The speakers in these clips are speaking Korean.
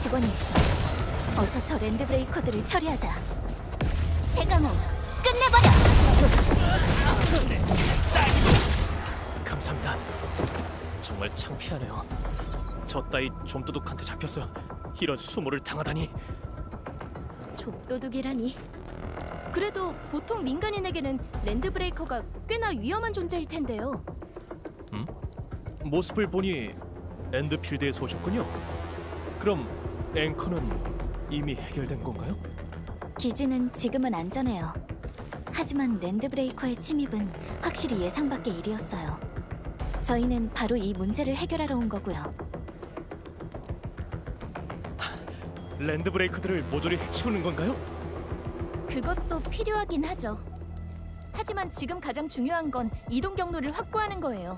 직원이 있어. 어서 저 랜드 브레이커들을 처리하자. 세강호, 끝내버려! 감사합니다. 정말 창피하네요. 저 따위 좀도둑한테 잡혀서 이런 수모를 당하다니. 족도둑이라니. 그래도 보통 민간인에게는 랜드 브레이커가 꽤나 위험한 존재일 텐데요. 모습을 보니 엔드필드에서 오셨군요. 그럼 앵커는 이미 해결된 건가요? 기지는 지금은 안전해요. 하지만 랜드 브레이커의 침입은 확실히 예상 밖의 일이었어요. 저희는 바로 이 문제를 해결하러 온 거고요. 랜드 브레이커들을 모조리 해치우는 건가요? 그것도 필요하긴 하죠. 하지만 지금 가장 중요한 건 이동 경로를 확보하는 거예요.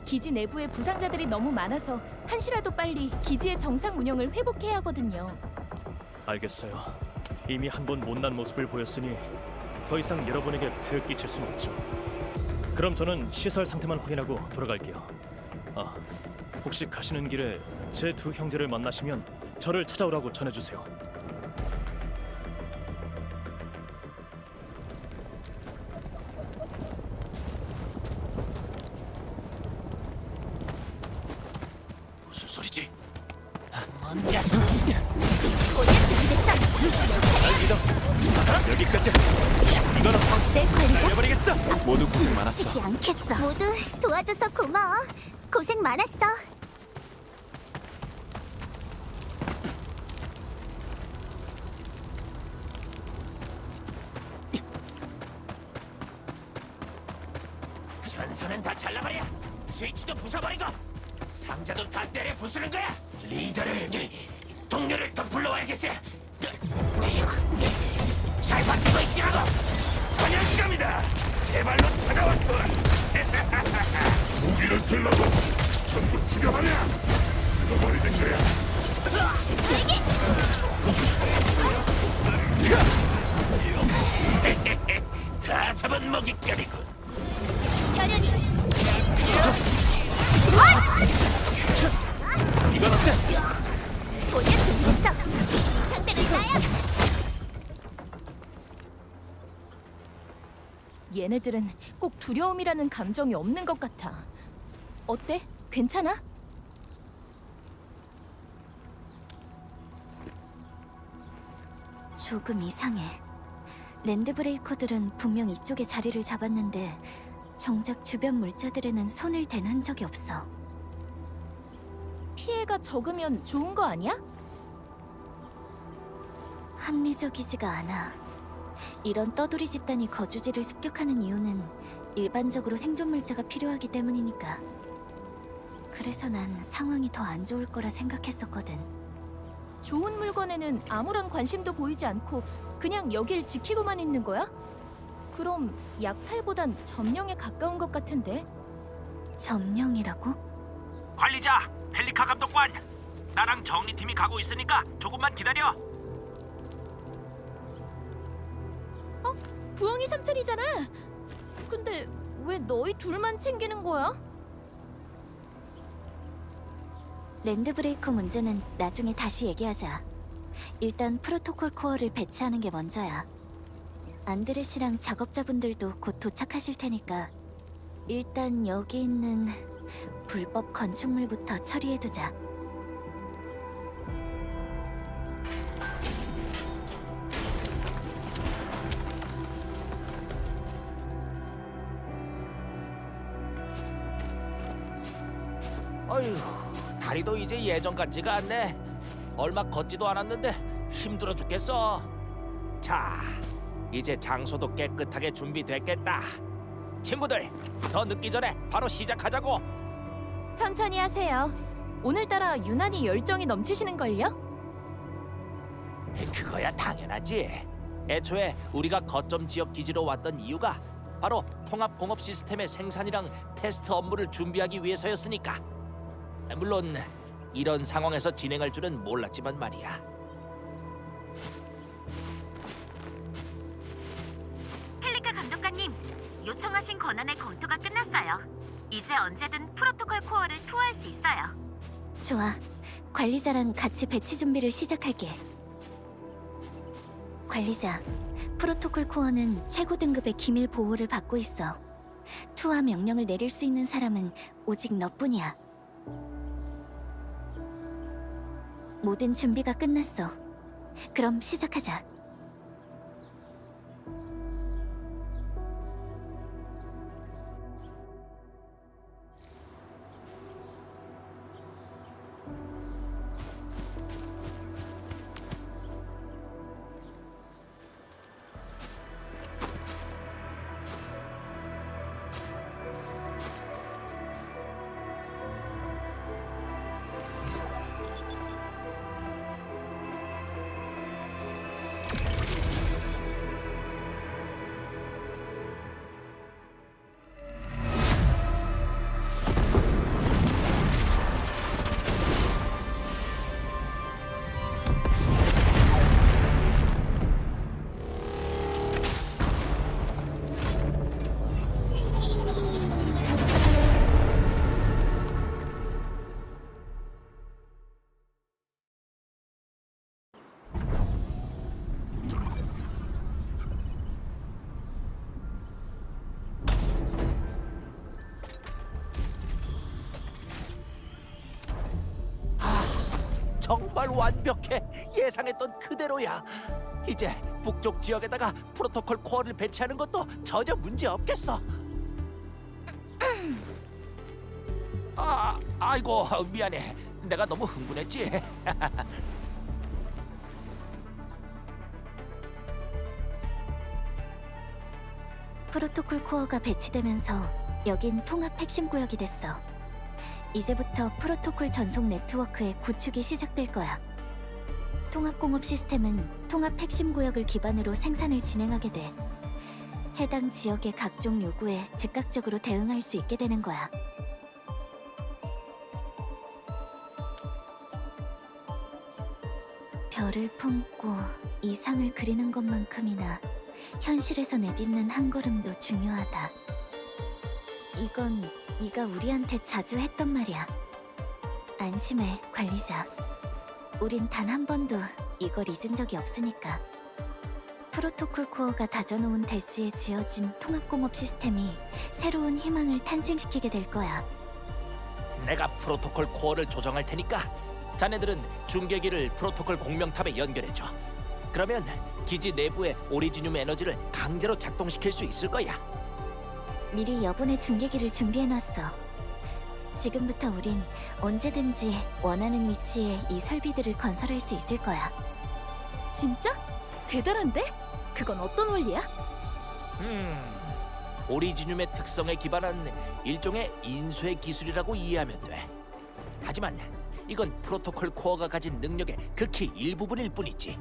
기지 내부에 부상자들이 너무 많아서 한시라도 빨리 기지의 정상 운영을 회복해야 하거든요. 알겠어요. 이미 한 번 못난 모습을 보였으니 더 이상 여러분에게 폐를 끼칠 수는 없죠. 그럼 저는 시설 상태만 확인하고 돌아갈게요. 아, 혹시 가시는 길에 제 두 형제를 만나시면 저를 찾아오라고 전해주세요. 무슨 소리지? 뭔가 고대 준비됐어. 알기다. 여기까지. 이거는 내 관리가 날려버리겠어. 모두 고생 많았어. 쓰지 않겠어. 모두 도와줘서 고마워. 고생 많았어. 전선은 다 잘라버려. 스위치도 부숴버리고 상자도 다 때려 부수는 거야. 리더를, 동료를 더 불러와야겠어. 잘 버티고 있으라고. 사냥감이다. 제 발로 찾아왔군. 무기를 들라고 전부 죽여버려. 쓸어버리는 거야. 다 잡은 먹잇감이군. 혈연이 이건 어때? 고대 준비됐어. 상대는 나야. 얘네들은 꼭 두려움이라는 감정이 없는 것 같아. 어때? 괜찮아? 조금 이상해. 랜드 브레이커들은 분명 이쪽에 자리를 잡았는데 정작 주변 물자들에는 손을 댄 흔적이 없어. 피해가 적으면 좋은 거 아니야? 합리적이지가 않아. 이런 떠돌이 집단이 거주지를 습격하는 이유는 일반적으로 생존 물자가 필요하기 때문이니까. 그래서 난 상황이 더 안 좋을 거라 생각했었거든. 좋은 물건에는 아무런 관심도 보이지 않고 그냥 여길 지키고만 있는 거야? 그럼 약탈보단 점령에 가까운 것 같은데? 점령이라고? 관리자, 펠리카 감독관. 나랑 정리팀이 가고 있으니까 조금만 기다려. 부엉이 삼촌이잖아. 근데 왜 너희 둘만 챙기는 거야? 랜드 브레이커 문제는 나중에 다시 얘기하자. 일단 프로토콜 코어를 배치하는 게 먼저야. 안드레시랑 작업자분들도 곧 도착하실 테니까 일단 여기 있는 불법 건축물부터 처리해두자. 어휴, 다리도 이제 예전 같지가 않네. 얼마 걷지도 않았는데 힘들어 죽겠어. 자, 이제 장소도 깨끗하게 준비됐겠다. 친구들, 더 늦기 전에 바로 시작하자고. 천천히 하세요. 오늘따라 유난히 열정이 넘치시는걸요? 그거야 당연하지. 애초에 우리가 거점 지역 기지로 왔던 이유가 바로 통합 공업 시스템의 생산이랑 테스트 업무를 준비하기 위해서였으니까. 물론 이런 상황에서 진행할 줄은 몰랐지만 말이야. 펠리카 감독관님, 요청하신 권한의 검토가 끝났어요. 이제 언제든 프로토콜 코어를 투하할 수 있어요. 좋아. 관리자랑 같이 배치 준비를 시작할게. 관리자, 프로토콜 코어는 최고 등급의 기밀 보호를 받고 있어. 투하 명령을 내릴 수 있는 사람은 오직 너뿐이야. 모든 준비가 끝났어. 그럼 시작하자. 정말 완벽해. 예상했던 그대로야. 이제 북쪽 지역에다가 프로토콜 코어를 배치하는 것도 전혀 문제 없겠어. 아이고 미안해. 내가 너무 흥분했지. 프로토콜 코어가 배치되면서 여긴 통합 핵심 구역이 됐어. 이제부터 프로토콜 전송 네트워크의 구축이 시작될 거야. 통합공업 시스템은 통합 핵심 구역을 기반으로 생산을 진행하게 돼. 해당 지역의 각종 요구에 즉각적으로 대응할 수 있게 되는 거야. 별을 품고 이상을 그리는 것만큼이나 현실에서 내딛는 한 걸음도 중요하다. 이건 네가 우리한테 자주 했던 말이야. 안심해, 관리자. 우린 단 한 번도 이걸 잊은 적이 없으니까. 프로토콜 코어가 다져놓은 대지에 지어진 통합공업 시스템이 새로운 희망을 탄생시키게 될 거야. 내가 프로토콜 코어를 조정할 테니까 자네들은 중계기를 프로토콜 공명탑에 연결해줘. 그러면 기지 내부의 오리지늄 에너지를 강제로 작동시킬 수 있을 거야. 미리 여분의 중계기를 준비해놨어. 지금부터 우린 언제든지 원하는 위치에 이 설비들을 건설할 수 있을 거야. 진짜? 대단한데? 그건 어떤 원리야? 오리지늄의 특성에 기반한 일종의 인쇄 기술이라고 이해하면 돼. 하지만 이건 프로토콜 코어가 가진 능력의 극히 일부분일 뿐이지.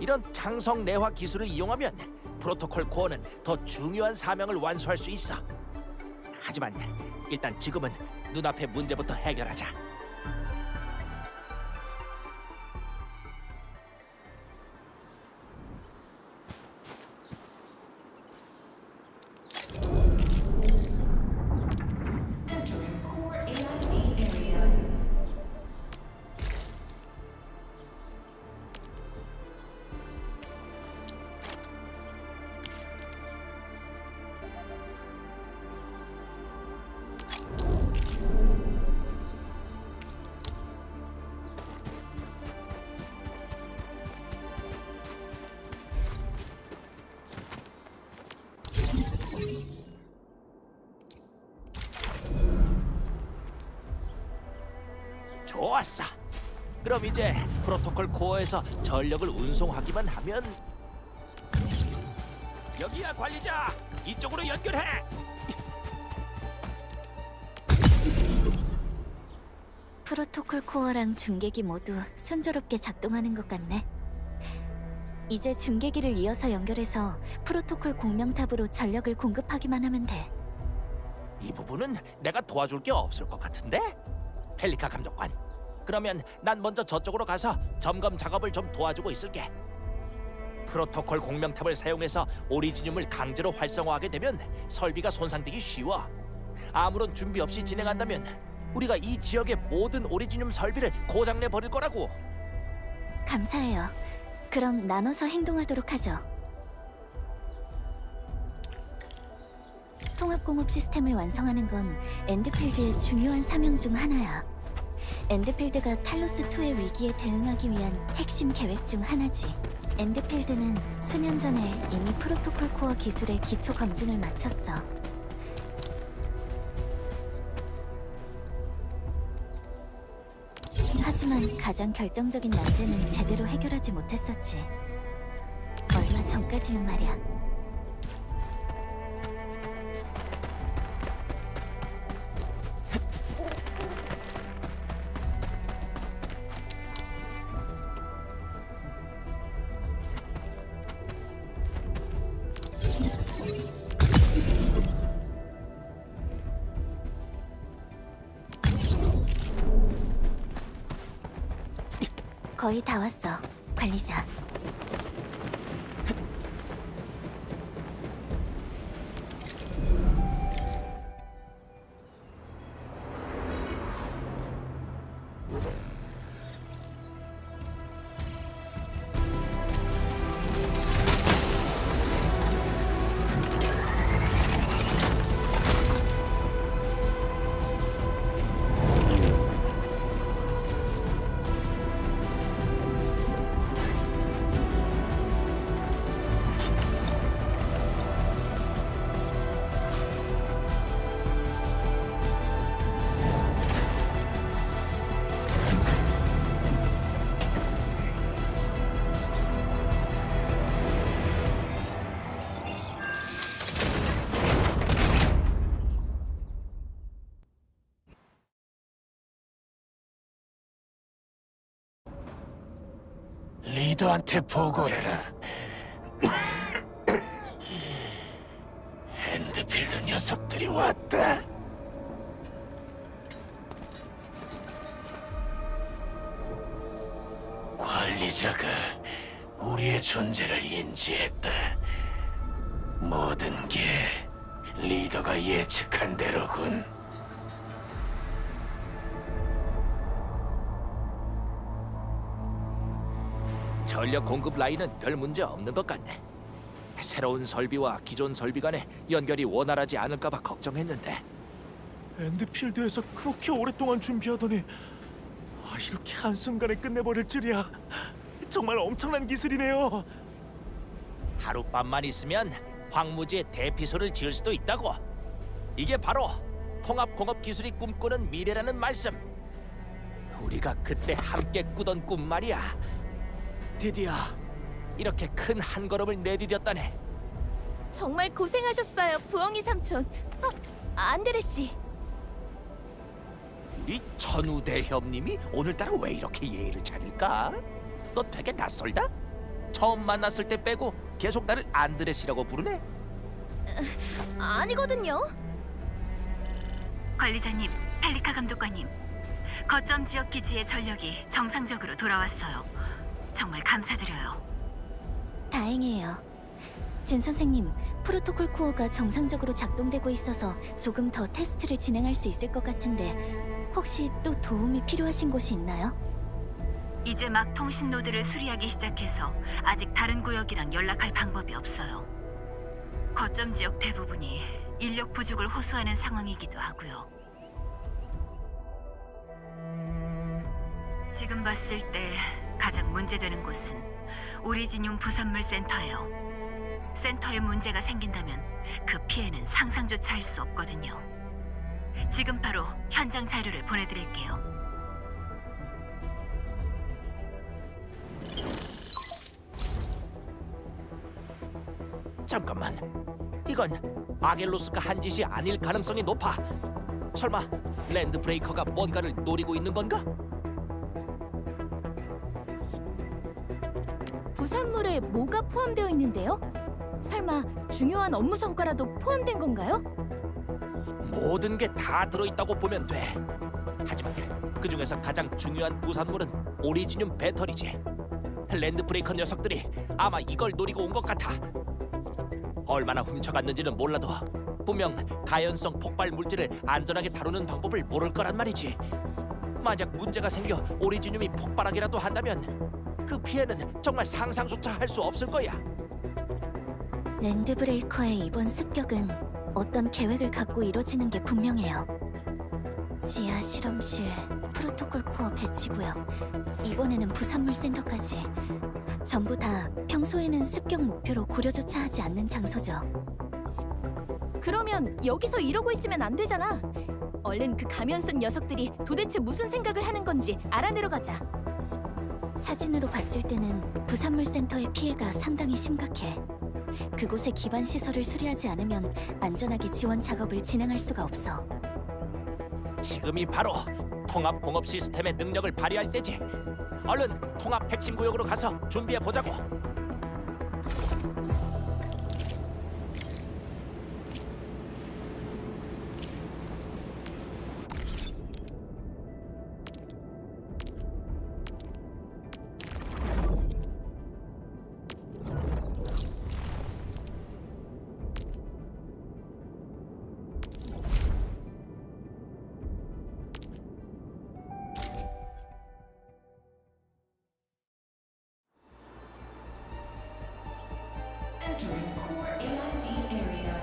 이런 창성 내화 기술을 이용하면 프로토콜 코어는 더 중요한 사명을 완수할 수 있어. 하지만 일단 지금은 눈앞의 문제부터 해결하자. 좋았어. 그럼 이제 프로토콜 코어에서 전력을 운송하기만 하면. 여기야 관리자. 이쪽으로 연결해. 프로토콜 코어랑 중계기 모두 순조롭게 작동하는 것 같네. 이제 중계기를 이어서 연결해서 프로토콜 공명탑으로 전력을 공급하기만 하면 돼. 이 부분은 내가 도와줄 게 없을 것 같은데? 펠리카 감독관. 그러면 난 먼저 저쪽으로 가서 점검 작업을 좀 도와주고 있을게. 프로토콜 공명탑을 사용해서 오리지늄을 강제로 활성화하게 되면 설비가 손상되기 쉬워. 아무런 준비 없이 진행한다면 우리가 이 지역의 모든 오리지늄 설비를 고장내 버릴 거라고. 감사해요. 그럼 나눠서 행동하도록 하죠. 통합공업 시스템을 완성하는 건 엔드필드의 중요한 사명 중 하나야. 엔드필드가 탈로스2의 위기에 대응하기 위한 핵심 계획 중 하나지. 엔드필드는 수년 전에 이미 프로토콜 코어 기술의 기초 검증을 마쳤어. 하지만 가장 결정적인 난제는 제대로 해결하지 못했었지. 얼마 전까지는 말이야. 거의 다 왔어, 관리자. 리더한테 보고해라. 핸드필드 녀석들이 왔다. 관리자가 우리의 존재를 인지했다. 모든 게 리더가 예측한 대로군. 전력 공급 라인은 별 문제 없는 것 같네. 새로운 설비와 기존 설비 간의 연결이 원활하지 않을까봐 걱정했는데. 엔드필드에서 그렇게 오랫동안 준비하더니 이렇게 한순간에 끝내버릴 줄이야. 정말 엄청난 기술이네요. 하룻밤만 있으면 황무지에 대피소를 지을 수도 있다고. 이게 바로 통합공업 기술이 꿈꾸는 미래라는 말씀. 우리가 그때 함께 꾸던 꿈 말이야. 드디어 이렇게 큰 한 걸음을 내디뎠다네. 정말 고생하셨어요, 부엉이 삼촌. 안드레 씨. 우리 천우 대협님이 오늘따라 왜 이렇게 예의를 차릴까? 너 되게 낯설다? 처음 만났을 때 빼고 계속 나를 안드레씨라고 부르네? 아니거든요. 관리자님, 펠리카 감독관님, 거점 지역 기지의 전력이 정상적으로 돌아왔어요. 정말 감사드려요. 다행이에요. 진 선생님, 프로토콜 코어가 정상적으로 작동되고 있어서 조금 더 테스트를 진행할 수 있을 것 같은데 혹시 또 도움이 필요하신 곳이 있나요? 이제 막 통신 노드를 수리하기 시작해서 아직 다른 구역이랑 연락할 방법이 없어요. 거점 지역 대부분이 인력 부족을 호소하는 상황이기도 하고요. 지금 봤을 때 가장 문제되는 곳은 오리지늄 부산물 센터예요. 센터에 문제가 생긴다면 그 피해는 상상조차 할 수 없거든요. 지금 바로 현장 자료를 보내드릴게요. 잠깐만, 이건 아겔로스가 한 짓이 아닐 가능성이 높아. 설마 랜드 브레이커가 뭔가를 노리고 있는 건가? 부산물에 뭐가 포함되어 있는데요? 설마 중요한 업무 성과라도 포함된 건가요? 모든 게 다 들어있다고 보면 돼. 하지만 그 중에서 가장 중요한 부산물은 오리지늄 배터리지. 랜드 브레이커 녀석들이 아마 이걸 노리고 온 것 같아. 얼마나 훔쳐갔는지는 몰라도 분명 가연성 폭발 물질을 안전하게 다루는 방법을 모를 거란 말이지. 만약 문제가 생겨 오리지늄이 폭발하기라도 한다면 그 피해는 정말 상상조차 할 수 없을 거야. 랜드브레이커의 이번 습격은 어떤 계획을 갖고 이뤄지는 게 분명해요. 지하 실험실, 프로토콜 코어 배치구역, 이번에는 부산물 센터까지 전부 다 평소에는 습격 목표로 고려조차 하지 않는 장소죠. 그러면 여기서 이러고 있으면 안 되잖아. 얼른 그 가면 쓴 녀석들이 도대체 무슨 생각을 하는 건지 알아내러 가자. 사진으로 봤을 때는 부산물 센터의 피해가 상당히 심각해. 그곳의 기반 시설을 수리하지 않으면 안전하게 지원 작업을 진행할 수가 없어. 지금이 바로 통합 공업 시스템의 능력을 발휘할 때지. 얼른 통합 핵심 구역으로 가서 준비해 보자고. Entering core AIC area.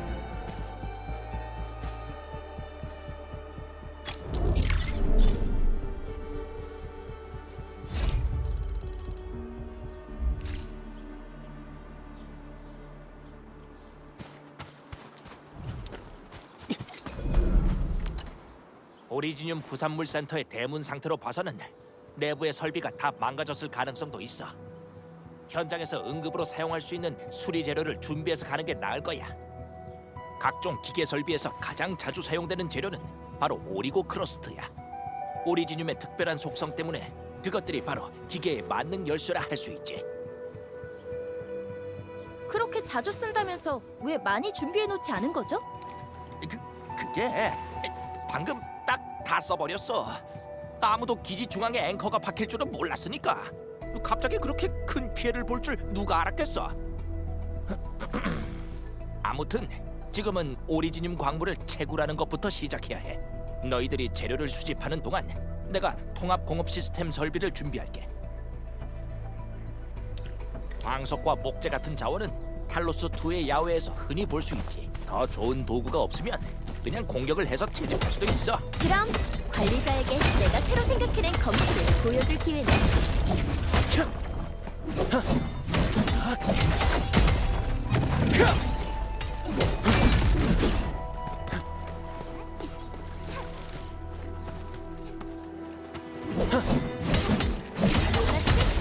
오리지늄 부산물 센터의 대문 상태로 봐서는 내부의 설비가 다 망가졌을 가능성도 있어. 현장에서 응급으로 사용할 수 있는 수리 재료를 준비해서 가는 게 나을 거야. 각종 기계 설비에서 가장 자주 사용되는 재료는 바로 오리고 크러스트야. 오리지늄의 특별한 속성 때문에 그것들이 바로 기계의 만능 열쇠라 할 수 있지. 그렇게 자주 쓴다면서 왜 많이 준비해 놓지 않은 거죠? 그게 방금 딱 다 써버렸어. 아무도 기지 중앙에 앵커가 박힐 줄은 몰랐으니까. 갑자기 그렇게 큰 피해를 볼 줄 누가 알았겠어. 아무튼 지금은 오리지늄 광물을 채굴하는 것부터 시작해야 해. 너희들이 재료를 수집하는 동안 내가 통합 공업 시스템 설비를 준비할게. 광석과 목재 같은 자원은 탈로스 2의 야외에서 흔히 볼 수 있지. 더 좋은 도구가 없으면 그냥 공격을 해서 채집할 수도 있어. 그럼 관리자에게 내가 새로 생각해낸 검술을 보여줄 기회네.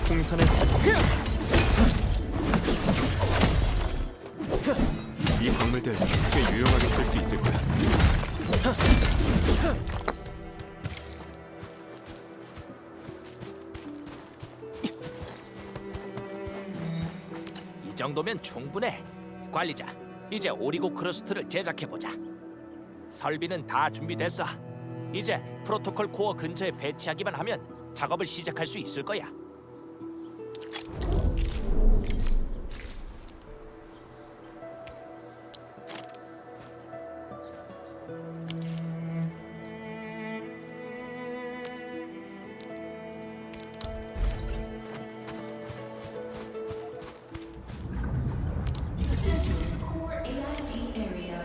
풍선의 이 광물들 꽤 유용하게 쓸 수 있을 거야. 이 정도면 충분해. 관리자, 이제 오리고 크러스트를 제작해보자. 설비는 다 준비됐어. 이제 프로토콜 코어 근처에 배치하기만 하면 작업을 시작할 수 있을 거야. Core AIC area.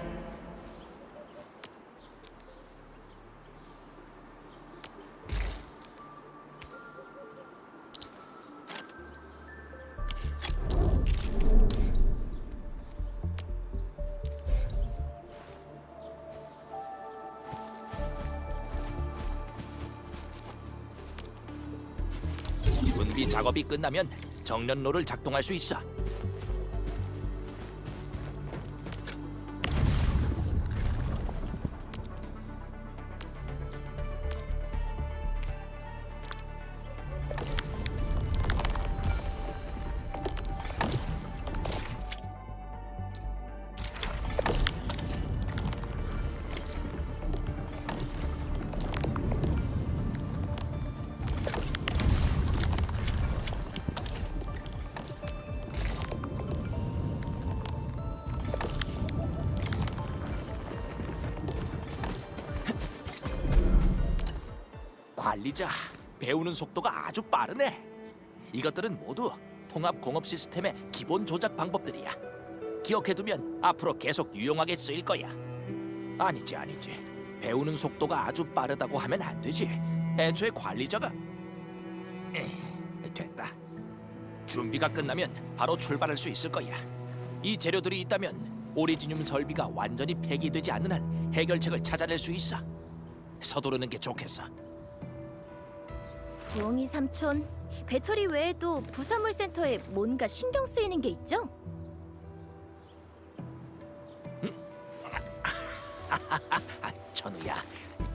준비 작업이 끝나면 정련로를 작동할 수 있어. 관리자, 배우는 속도가 아주 빠르네. 이것들은 모두 통합 공업 시스템의 기본 조작 방법들이야. 기억해두면 앞으로 계속 유용하게 쓰일 거야. 아니지. 배우는 속도가 아주 빠르다고 하면 안 되지. 애초에 관리자가 됐다. 준비가 끝나면 바로 출발할 수 있을 거야. 이 재료들이 있다면 오리지늄 설비가 완전히 폐기되지 않는 한 해결책을 찾아낼 수 있어. 서두르는 게 좋겠어. 재홍이 삼촌, 배터리 외에도 부산물 센터에 뭔가 신경 쓰이는 게 있죠? 천우야,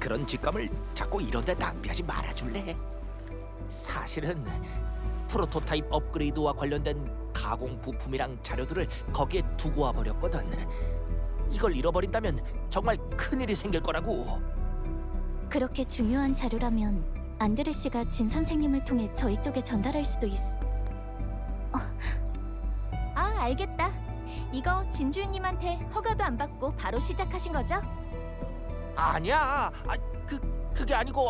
그런 직감을 자꾸 이런 데 낭비하지 말아줄래? 사실은 프로토타입 업그레이드와 관련된 가공 부품이랑 자료들을 거기에 두고 와버렸거든. 이걸 잃어버린다면 정말 큰일이 생길 거라고. 그렇게 중요한 자료라면 안드레 씨가 진 선생님을 통해 저희 쪽에 전달할 수도 아, 알겠다. 이거 진주님한테 허가도 안 받고 바로 시작하신 거죠? 아니야, 그게 아니고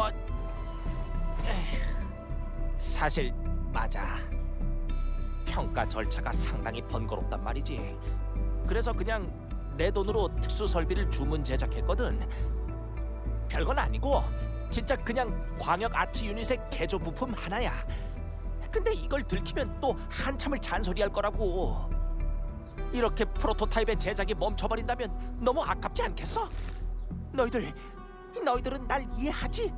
사실 맞아. 평가 절차가 상당히 번거롭단 말이지. 그래서 그냥 내 돈으로 특수 설비를 주문 제작했거든. 별건 아니고 진짜 그냥 광역 아치 유닛의 개조 부품 하나야. 근데 이걸 들키면 또 한참을 잔소리할 거라고. 이렇게 프로토타입의 제작이 멈춰버린다면 너무 아깝지 않겠어? 너희들은 날 이해하지?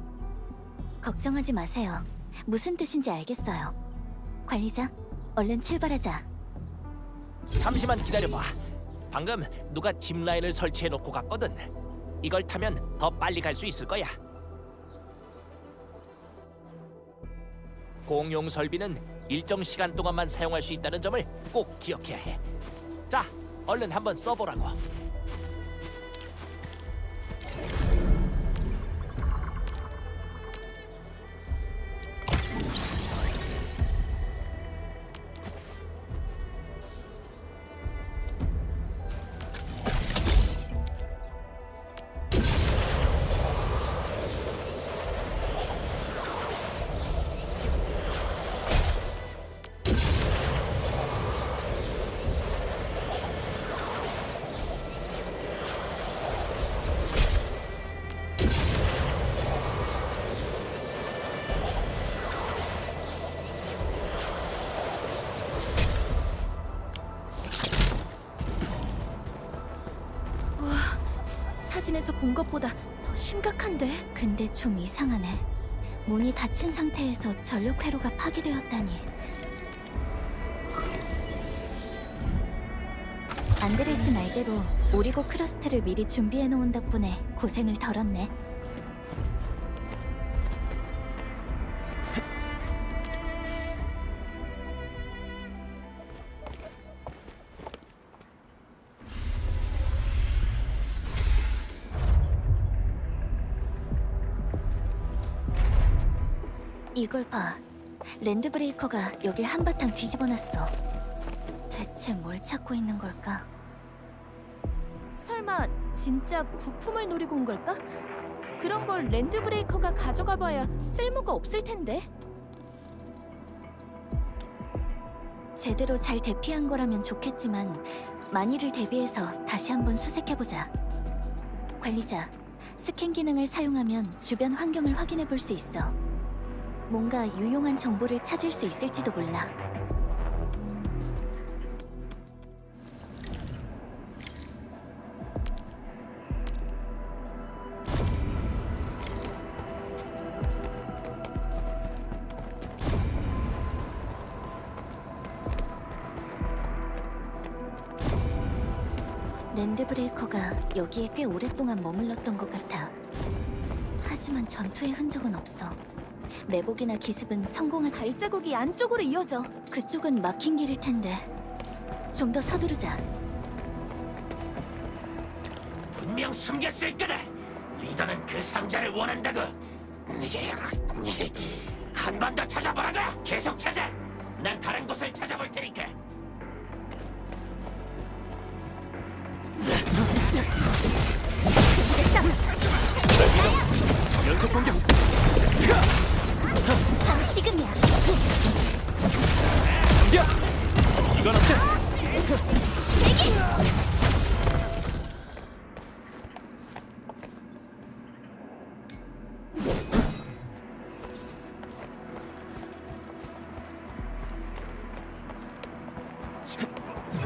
걱정하지 마세요. 무슨 뜻인지 알겠어요. 관리자, 얼른 출발하자. 잠시만 기다려봐. 방금 누가 짚라인을 설치해놓고 갔거든. 이걸 타면 더 빨리 갈 수 있을 거야. 공용 설비는 일정 시간 동안만 사용할 수 있다는 점을 꼭 기억해야 해. 자, 얼른 한번 써보라고. 사진에서 본 것보다 더 심각한데? 근데 좀 이상하네. 문이 닫힌 상태에서 전력 회로가 파괴되었다니. 안드레 씨 말대로 오리고 크러스트를 미리 준비해 놓은 덕분에 고생을 덜었네. 이걸 봐. 랜드 브레이커가 여길 한바탕 뒤집어놨어. 대체 뭘 찾고 있는 걸까? 설마 진짜 부품을 노리고 온 걸까? 그런 걸 랜드 브레이커가 가져가봐야 쓸모가 없을 텐데. 제대로 잘 대피한 거라면 좋겠지만 만일을 대비해서 다시 한번 수색해보자. 관리자, 스캔 기능을 사용하면 주변 환경을 확인해 볼 수 있어. 뭔가 유용한 정보를 찾을 수 있을지도 몰라. 랜드 브레이커가 여기에 꽤 오랫동안 머물렀던 것 같아. 하지만 전투의 흔적은 없어. 매복이나 기습은 성공한. 발자국이 안쪽으로 이어져. 그쪽은 막힌 길일 텐데 좀 더 서두르자. 분명 숨겼을 거다. 리더는 그 상자를 원한다고. 한 번 더 찾아보라고. 계속 찾아. 난 다른 곳을 찾아볼 테니까. 연속 공격. 바로 지금이야. 이건 어때?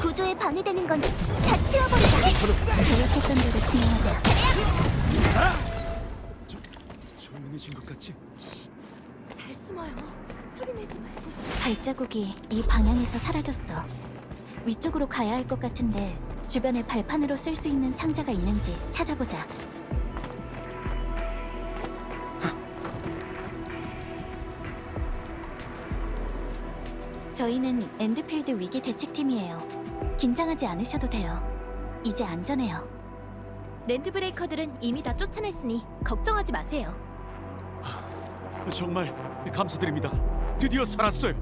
구조에 방해되는 건 다 치워버리자. 계획했던 대로 진행하자. 조용해진 것 같지? 잘 숨어요. 소리 내지 말고. 발자국이 이 방향에서 사라졌어. 위쪽으로 가야 할 것 같은데 주변에 발판으로 쓸 수 있는 상자가 있는지 찾아보자. 저희는 엔드필드 위기 대책팀이에요. 긴장하지 않으셔도 돼요. 이제 안전해요. 랜드브레이커들은 이미 다 쫓아냈으니 걱정하지 마세요. 정말 감사드립니다. 드디어 살았어요.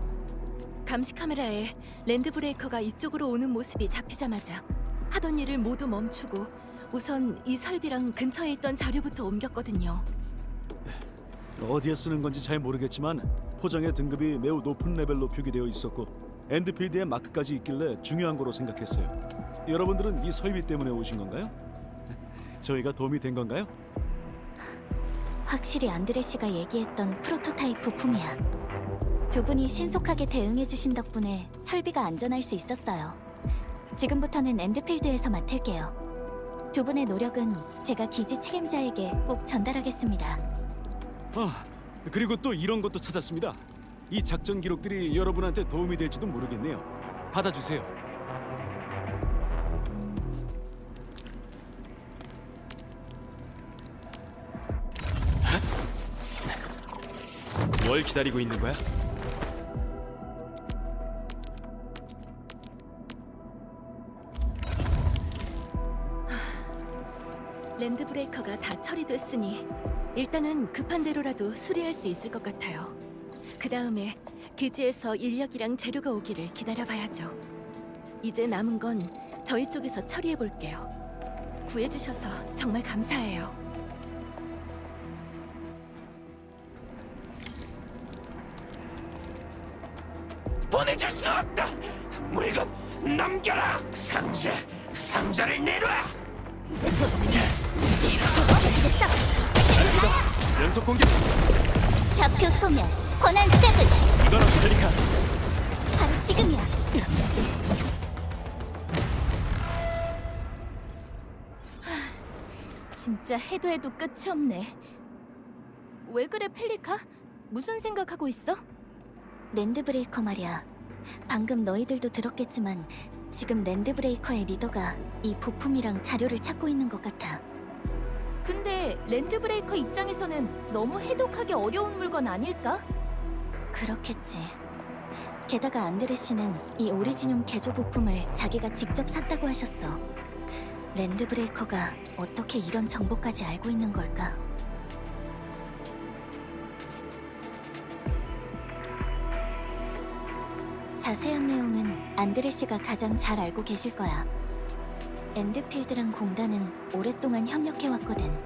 감시 카메라에 랜드브레이커가 이쪽으로 오는 모습이 잡히자마자 하던 일을 모두 멈추고 우선 이 설비랑 근처에 있던 자료부터 옮겼거든요. 어디에 쓰는 건지 잘 모르겠지만 포장의 등급이 매우 높은 레벨로 표기되어 있었고 엔드필드에 마크까지 있길래 중요한 거로 생각했어요. 여러분들은 이 설비 때문에 오신 건가요? 저희가 도움이 된 건가요? 확실히 안드레 씨가 얘기했던 프로토타입 부품이야. 두 분이 신속하게 대응해 주신 덕분에 설비가 안전할 수 있었어요. 지금부터는 엔드필드에서 맡을게요. 두 분의 노력은 제가 기지 책임자에게 꼭 전달하겠습니다. 그리고 또 이런 것도 찾았습니다. 이 작전 기록들이 여러분한테 도움이 될지도 모르겠네요. 받아주세요. 뭘 기다리고 있는 거야? 랜드브레이커가 다 처리됐으니 일단은 급한 대로라도 수리할 수 있을 것 같아요. 그 다음에 기지에서 인력이랑 재료가 오기를 기다려봐야죠. 이제 남은 건 저희 쪽에서 처리해 볼게요. 구해주셔서 정말 감사해요. 보내줄 수 없다. 물건 남겨라. 상자를 내놔. 연속 공격. 좌표 소멸, 권한 세븐. 이건 어때, 펠리칸? 바로 지금이야. 진짜 해도 해도 끝이 없네. 왜 그래, 펠리카? 무슨 생각하고 있어? 랜드브레이커 말이야. 방금 너희들도 들었겠지만 지금 랜드브레이커의 리더가 이 부품이랑 자료를 찾고 있는 것 같아. 근데 랜드브레이커 입장에서는 너무 해독하기 어려운 물건 아닐까? 그렇겠지. 게다가 안드레 씨는 이 오리지늄 개조 부품을 자기가 직접 샀다고 하셨어. 랜드브레이커가 어떻게 이런 정보까지 알고 있는 걸까? 자세한 내용은 안드레 씨가 가장 잘 알고 계실 거야. 엔드필드랑 공단은 오랫동안 협력해왔거든.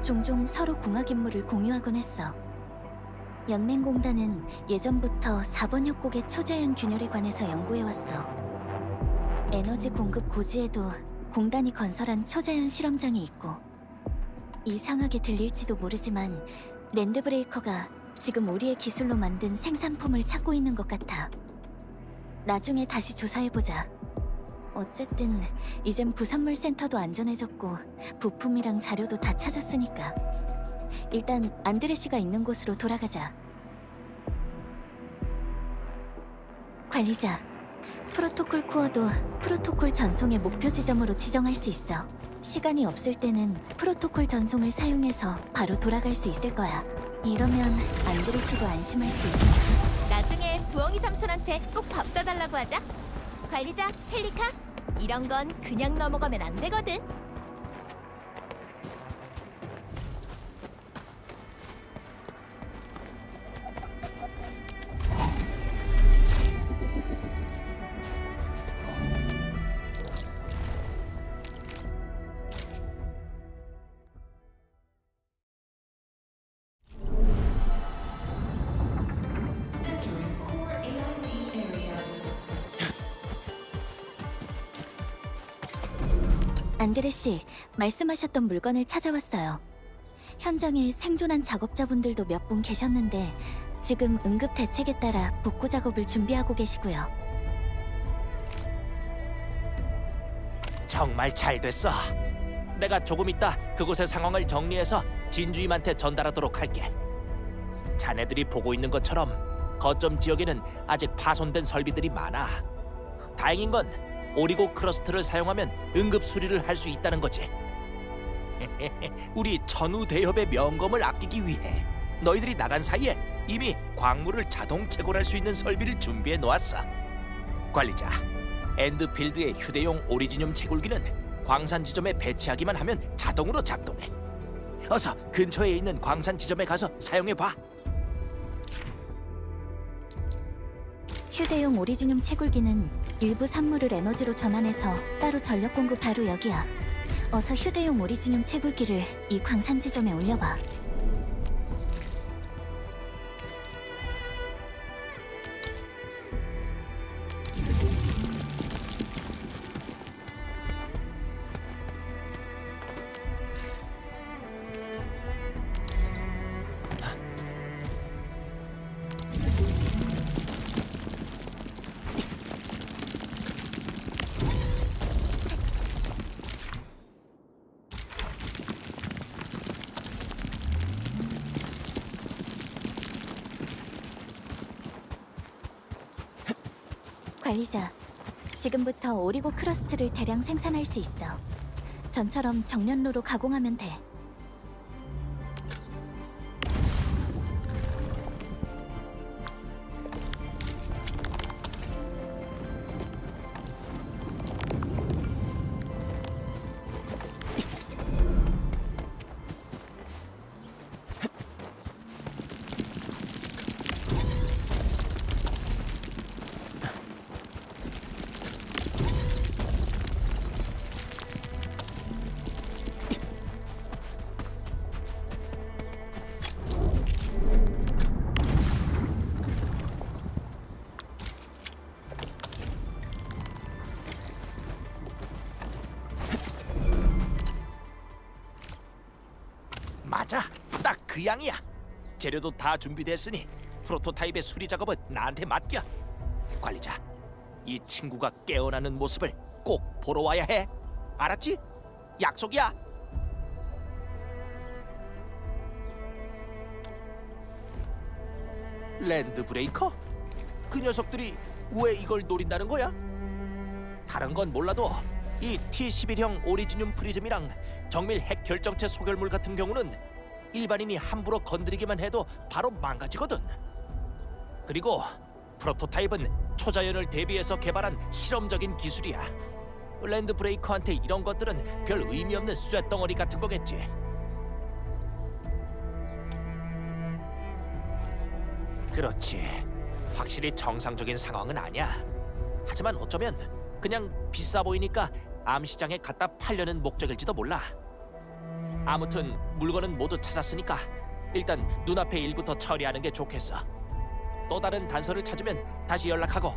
종종 서로 공학 임무를 공유하곤 했어. 연맹공단은 예전부터 4번 협곡의 초자연 균열에 관해서 연구해왔어. 에너지 공급 고지에도 공단이 건설한 초자연 실험장이 있고. 이상하게 들릴지도 모르지만 랜드브레이커가 지금 우리의 기술로 만든 생산품을 찾고 있는 것 같아. 나중에 다시 조사해보자. 어쨌든 이젠 부산물 센터도 안전해졌고 부품이랑 자료도 다 찾았으니까 일단 안드레 씨가 있는 곳으로 돌아가자. 관리자, 프로토콜 코어도 프로토콜 전송의 목표 지점으로 지정할 수 있어. 시간이 없을 때는 프로토콜 전송을 사용해서 바로 돌아갈 수 있을 거야. 이러면 안드레 씨도 안심할 수 있겠지. 나중에 부엉이 삼촌한테 꼭 밥 사달라고 하자. 관리자, 펠리카, 이런 건 그냥 넘어가면 안 되거든. 안드레 씨, 말씀하셨던 물건을 찾아왔어요. 현장에 생존한 작업자분들도 몇 분 계셨는데 지금 응급 대책에 따라 복구 작업을 준비하고 계시고요. 정말 잘 됐어. 내가 조금 있다 그곳의 상황을 정리해서 진주임한테 전달하도록 할게. 자네들이 보고 있는 것처럼 거점 지역에는 아직 파손된 설비들이 많아. 다행인 건 오리고 크러스트를 사용하면 응급 수리를 할 수 있다는 거지. 우리 전후 대협의 명검을 아끼기 위해 너희들이 나간 사이에 이미 광물을 자동 채굴할 수 있는 설비를 준비해 놓았어. 관리자, 엔드필드의 휴대용 오리지늄 채굴기는 광산 지점에 배치하기만 하면 자동으로 작동해. 어서 근처에 있는 광산 지점에 가서 사용해 봐. 휴대용 오리지늄 채굴기는 일부 산물을 에너지로 전환해서 따로 전력 공급 바로 여기야. 어서 휴대용 오리지늄 채굴기를 이 광산 지점에 올려봐. 관리자, 지금부터 오리고 크러스트를 대량 생산할 수 있어. 전처럼 정련로로 가공하면 돼. 맞아, 딱 그 양이야. 재료도 다 준비됐으니 프로토타입의 수리 작업은 나한테 맡겨. 관리자, 이 친구가 깨어나는 모습을 꼭 보러 와야 해. 알았지? 약속이야. 랜드 브레이커? 그 녀석들이 왜 이걸 노린다는 거야? 다른 건 몰라도 이 T11형 오리지늄 프리즘이랑 정밀 핵 결정체 소결물 같은 경우는 일반인이 함부로 건드리기만 해도 바로 망가지거든. 그리고 프로토타입은 초자연을 대비해서 개발한 실험적인 기술이야. 랜드 브레이커한테 이런 것들은 별 의미 없는 쇳덩어리 같은 거겠지. 그렇지. 확실히 정상적인 상황은 아니야. 하지만 어쩌면 그냥 비싸 보이니까 암시장에 갖다 팔려는 목적일지도 몰라. 아무튼 물건은 모두 찾았으니까 일단 눈앞의 일부터 처리하는 게 좋겠어. 또 다른 단서를 찾으면 다시 연락하고.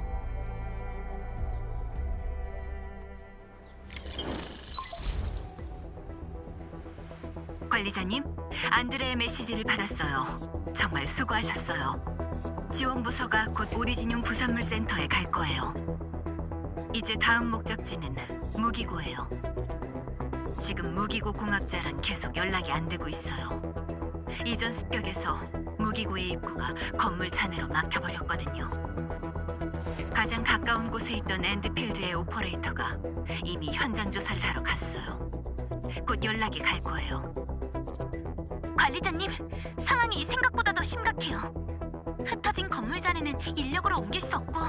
관리자님, 안드레의 메시지를 받았어요. 정말 수고하셨어요. 지원 부서가 곧 오리지늄 부산물 센터에 갈 거예요. 이제 다음 목적지는 무기고예요. 지금 무기고 공학자랑 계속 연락이 안 되고 있어요. 이전 습격에서 무기고의 입구가 건물 잔해로 막혀버렸거든요. 가장 가까운 곳에 있던 엔드필드의 오퍼레이터가 이미 현장 조사를 하러 갔어요. 곧 연락이 갈 거예요. 관리자님, 상황이 생각보다 더 심각해요. 흩어진 건물 잔해는 인력으로 옮길 수 없고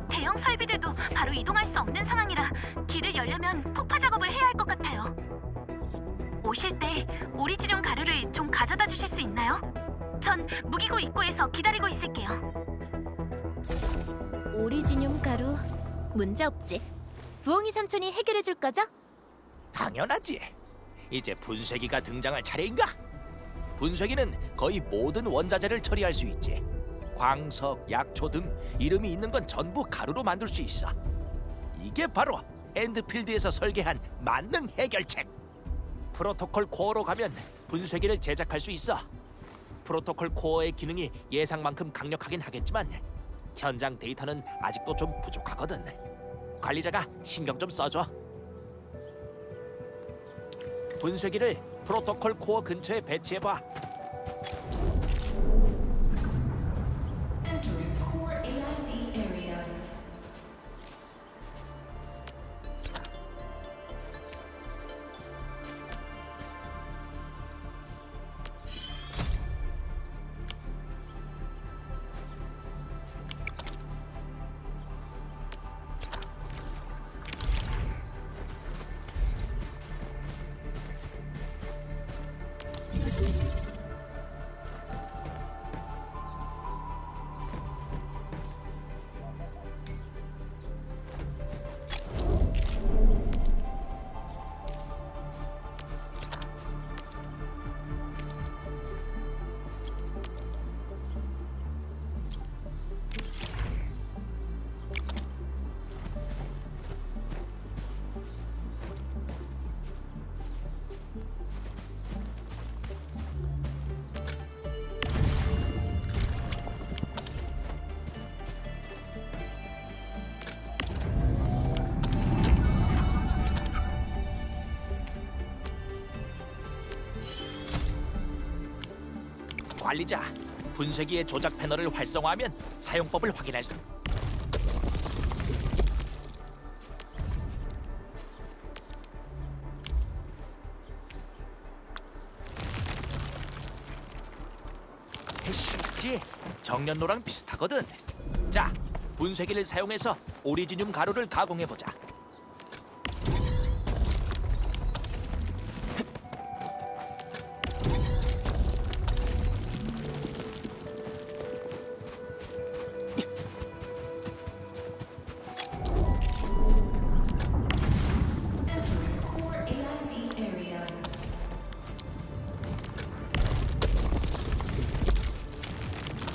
대형 설비들도 바로 이동할 수 없는 상황이라 길을 열려면 폭파 작업을 해야 할 것 같아요. 오실 때 오리지늄 가루를 좀 가져다 주실 수 있나요? 전 무기고 입구에서 기다리고 있을게요. 오리지늄 가루 문제 없지. 부엉이 삼촌이 해결해 줄 거죠? 당연하지. 이제 분쇄기가 등장할 차례인가? 분쇄기는 거의 모든 원자재를 처리할 수 있지. 광석, 약초 등 이름이 있는 건 전부 가루로 만들 수 있어. 이게 바로 엔드필드에서 설계한 만능 해결책. 프로토콜 코어로 가면 분쇄기를 제작할 수 있어. 프로토콜 코어의 기능이 예상만큼 강력하긴 하겠지만 현장 데이터는 아직도 좀 부족하거든. 관리자가 신경 좀 써줘. 분쇄기를 프로토콜 코어 근처에 배치해봐. 관리자, 분쇄기의 조작 패널을 활성화하면 사용법을 확인할 수. 쉽지? 정년로랑 비슷하거든. 자, 분쇄기를 사용해서 오리지늄 가루를 가공해보자.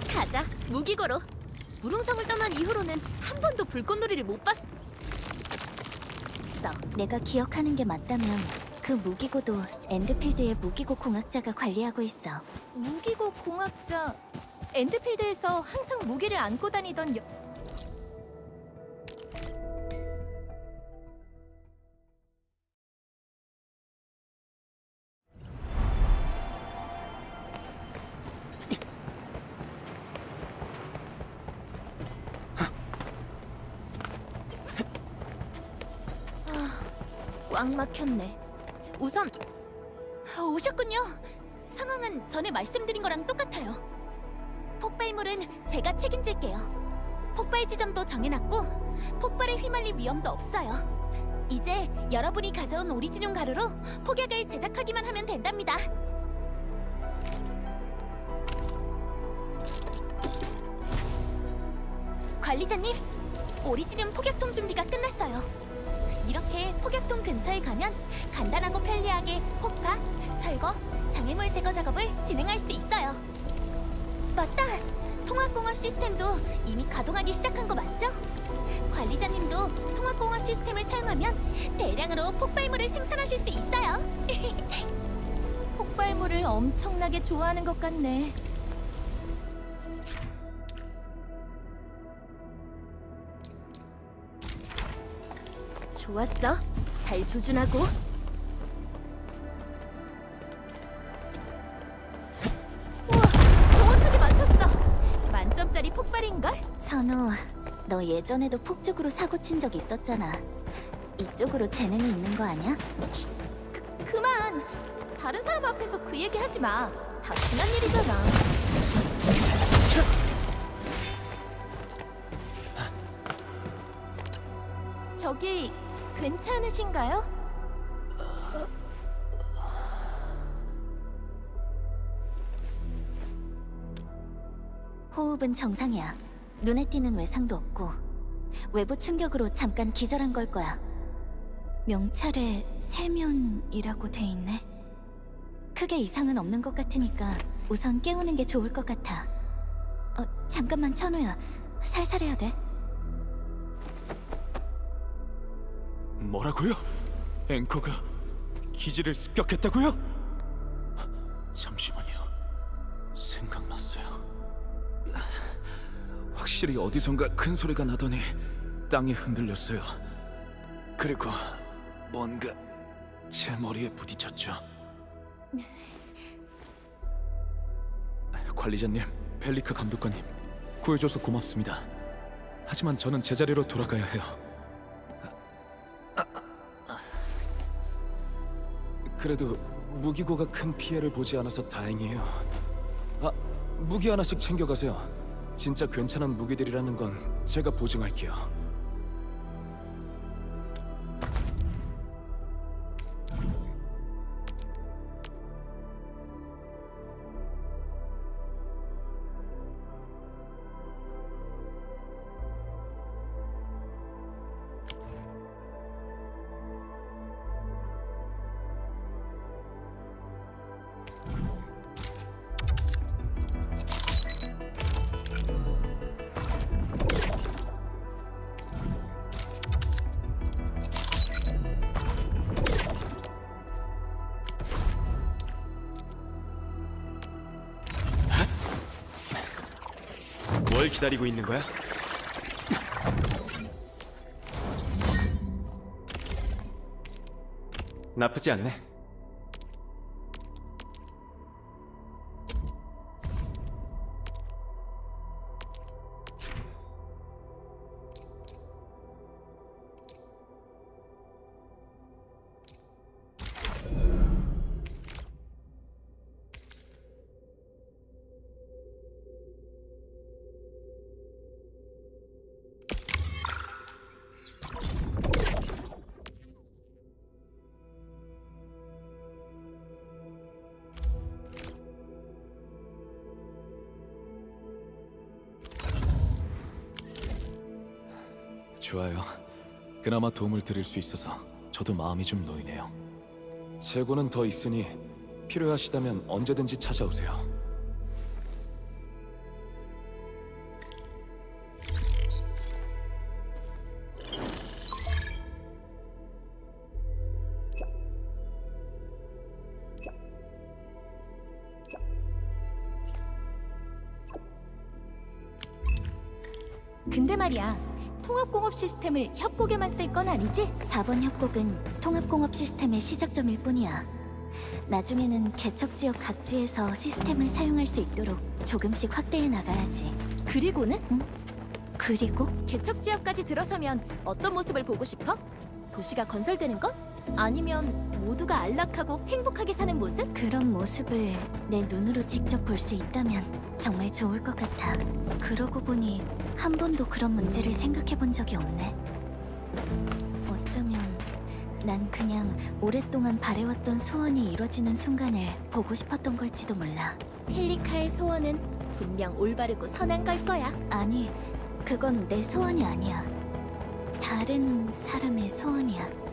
가자, 무기고로. 무릉성을 떠난 이후로는 한 번도 불꽃놀이를 못 봤어. 내가 기억하는 게 맞다면 그 무기고도 엔드필드의 무기고 공학자가 관리하고 있어. 무기고 공학자. 엔드필드에서 항상 무기를 안고 다니던 꽉 막혔네. 우선 오셨군요. 상황은 전에 말씀드린 거랑 똑같아요. 폭발물은 제가 책임질게요. 폭발 지점도 정해놨고 폭발에 휘말릴 위험도 없어요. 이제 여러분이 가져온 오리지늄 가루로 폭약을 제작하기만 하면 된답니다. 관리자님, 오리지늄 폭약통 준비가 끝났어요. 이렇게 폭약통 근처에 가면 간단하고 편리하게 폭파, 철거, 장애물 제거 작업을 진행할 수 있어요. 맞다! 통합공학 시스템도 이미 가동하기 시작한 거 맞죠? 관리자님도 통합공학 시스템을 사용하면 대량으로 폭발물을 생산하실 수 있어요. 폭발물을 엄청나게 좋아하는 것 같네. 좋았어. 잘 조준하고. 우와, 정확하게 맞췄어. 만점짜리 폭발인걸? 천우, 너 예전에도 폭죽으로 사고 친 적 있었잖아. 이쪽으로 재능이 있는 거 아니야? 그만. 다른 사람 앞에서 그 얘기 하지 마. 다 지난 일이잖아. 저기 괜찮으신가요? 호흡은 정상이야. 눈에 띄는 외상도 없고 외부 충격으로 잠깐 기절한 걸 거야. 명찰에 세면이라고 돼 있네. 크게 이상은 없는 것 같으니까 우선 깨우는 게 좋을 것 같아. 잠깐만 천우야. 살살해야 돼. 뭐라고요? 앵커가 기지를 습격했다고요? 잠시만요. 생각났어요. 확실히 어디선가 큰 소리가 나더니 땅이 흔들렸어요. 그리고 뭔가 제 머리에 부딪혔죠. 관리자님, 펠리카 감독관님, 구해줘서 고맙습니다. 하지만 저는 제자리로 돌아가야 해요. 그래도 무기고가 큰 피해를 보지 않아서 다행이에요. 무기 하나씩 챙겨가세요. 진짜 괜찮은 무기들이라는 건 제가 보증할게요. 뭘 기다리고 있는 거야? 나쁘지 않네. 좋아요. 그나마 도움을 드릴 수 있어서 저도 마음이 좀 놓이네요. 재고는 더 있으니 필요하시다면 언제든지 찾아오세요. 근데 말이야, 통합공업 시스템을 협곡에만 쓸 건 아니지? 4번 협곡은 통합공업 시스템의 시작점일 뿐이야. 나중에는 개척지역 각지에서 시스템을 사용할 수 있도록 조금씩 확대해 나가야지. 그리고는? 그리고? 개척지역까지 들어서면 어떤 모습을 보고 싶어? 도시가 건설되는 것? 아니면 모두가 안락하고 행복하게 사는 모습? 그런 모습을 내 눈으로 직접 볼 수 있다면 정말 좋을 것 같아. 그러고 보니 한 번도 그런 문제를 생각해 본 적이 없네. 어쩌면 난 그냥 오랫동안 바래왔던 소원이 이뤄지는 순간을 보고 싶었던 걸지도 몰라. 펠리카의 소원은 분명 올바르고 선한 걸 거야. 아니, 그건 내 소원이 아니야. 다른 사람의 소원이야.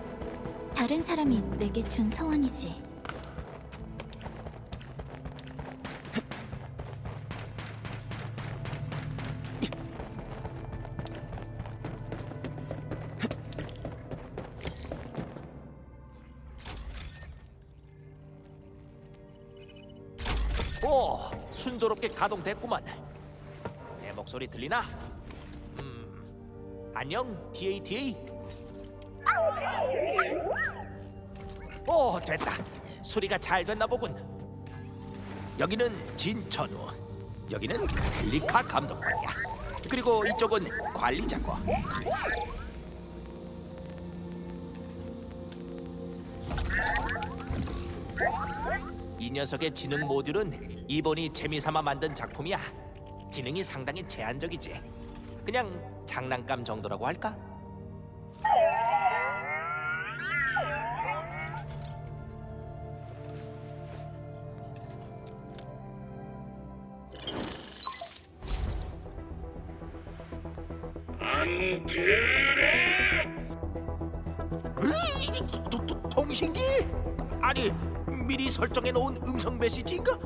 다른 사람이 내게 준 소원이지. 오, 순조롭게 가동됐구만. 내 목소리 들리나? 안녕, DATA. 오, 됐다. 수리가 잘 됐나 보군. 여기는 진천우, 여기는 펠리카 감독관이야. 그리고 이쪽은 관리자고. 이 녀석의 지능 모듈은 이번이 재미삼아 만든 작품이야. 기능이 상당히 제한적이지. 그냥 장난감 정도라고 할까? 통신기? 아니, 미리 설정해 놓은 음성 메시지인가?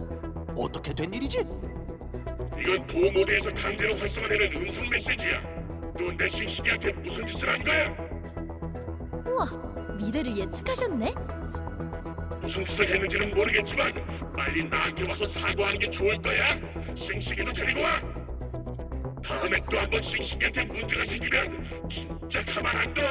어떻게 된 일이지? 이건 도어 모드에서 강제로 활성화되는 음성 메시지야. 또 내 싱싱이한테 무슨 짓을 한 거야? 우와, 미래를 예측하셨네? 무슨 짓을 했는지는 모르겠지만 빨리 나한테 와서 사과하는 게 좋을 거야. 싱싱이도 데리고 와. 다음에 또 한 번 싱싱이한테 문제가 생기면 진짜 가만 안 둬.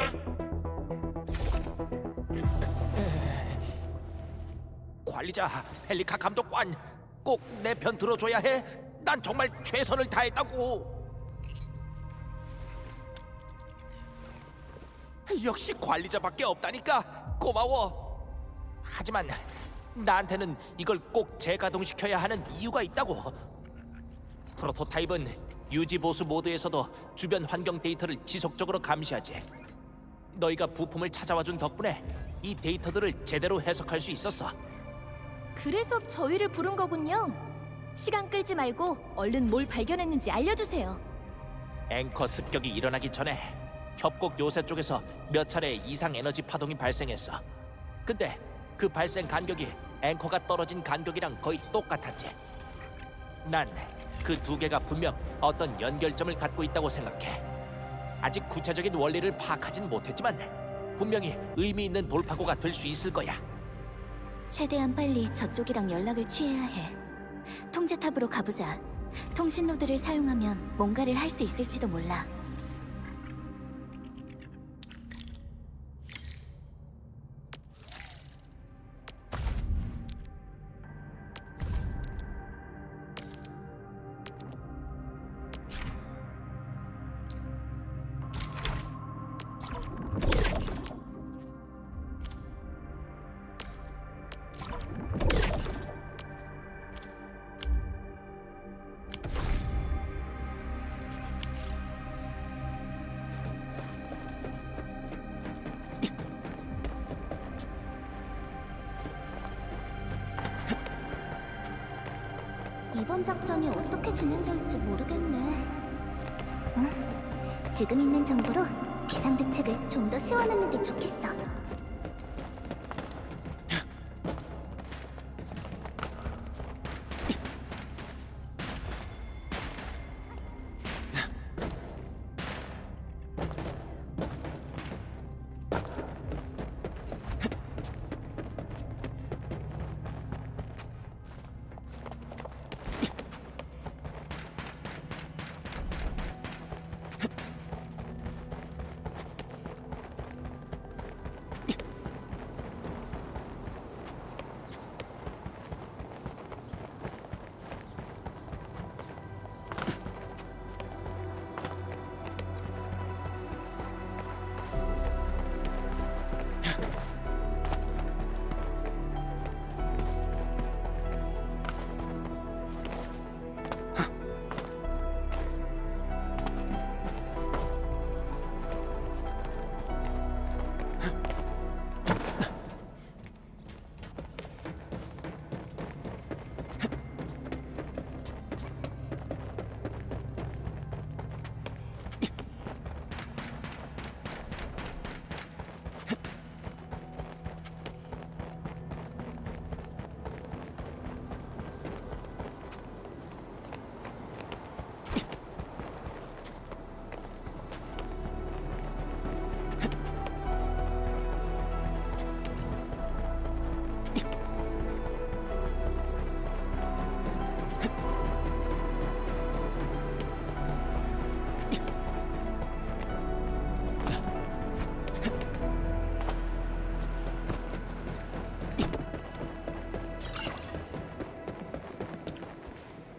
관리자 펠리카 감독관, 꼭 내 편 들어줘야 해. 난 정말 최선을 다했다고. 역시 관리자밖에 없다니까. 고마워. 하지만 나한테는 이걸 꼭 재가동시켜야 하는 이유가 있다고. 프로토타입은 유지 보수 모드에서도 주변 환경 데이터를 지속적으로 감시하지. 너희가 부품을 찾아와준 덕분에 이 데이터들을 제대로 해석할 수 있었어. 그래서 저희를 부른 거군요. 시간 끌지 말고 얼른 뭘 발견했는지 알려주세요. 앵커 습격이 일어나기 전에 협곡 요새 쪽에서 몇 차례 이상 에너지 파동이 발생했어. 근데 그 발생 간격이 앵커가 떨어진 간격이랑 거의 똑같았지. 난 그 두 개가 분명 어떤 연결점을 갖고 있다고 생각해. 아직 구체적인 원리를 파악하진 못했지만 분명히 의미 있는 돌파구가 될 수 있을 거야. 최대한 빨리 저쪽이랑 연락을 취해야 해. 통제탑으로 가보자. 통신 노드를 사용하면 뭔가를 할 수 있을지도 몰라. 이번 작전이 어떻게 진행될지 모르겠네. 지금 있는 정보로 비상대책을 좀 더 세워놓는 게 좋겠어.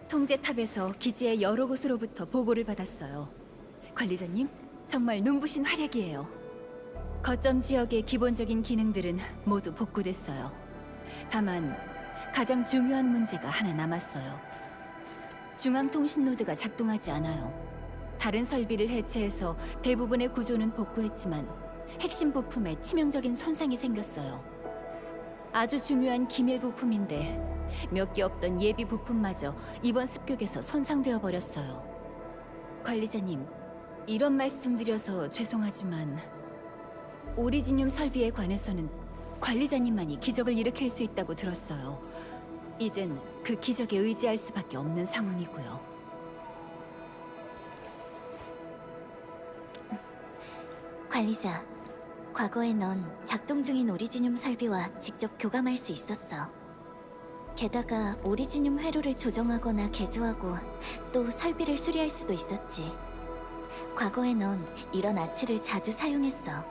통제탑에서 기지의 여러 곳으로부터 보고를 받았어요. 관리자님, 정말 눈부신 활약이에요. 거점 지역의 기본적인 기능들은 모두 복구됐어요. 다만 가장 중요한 문제가 하나 남았어요. 중앙통신 노드가 작동하지 않아요. 다른 설비를 해체해서 대부분의 구조는 복구했지만 핵심 부품에 치명적인 손상이 생겼어요. 아주 중요한 기밀 부품인데 몇 개 없던 예비 부품마저 이번 습격에서 손상되어 버렸어요. 관리자님, 이런 말씀드려서 죄송하지만 오리지늄 설비에 관해서는 관리자님만이 기적을 일으킬 수 있다고 들었어요. 이젠 그 기적에 의지할 수밖에 없는 상황이고요. 관리자, 과거에 넌 작동 중인 오리지늄 설비와 직접 교감할 수 있었어. 게다가 오리지늄 회로를 조정하거나 개조하고 또 설비를 수리할 수도 있었지. 과거에 넌 이런 아치를 자주 사용했어.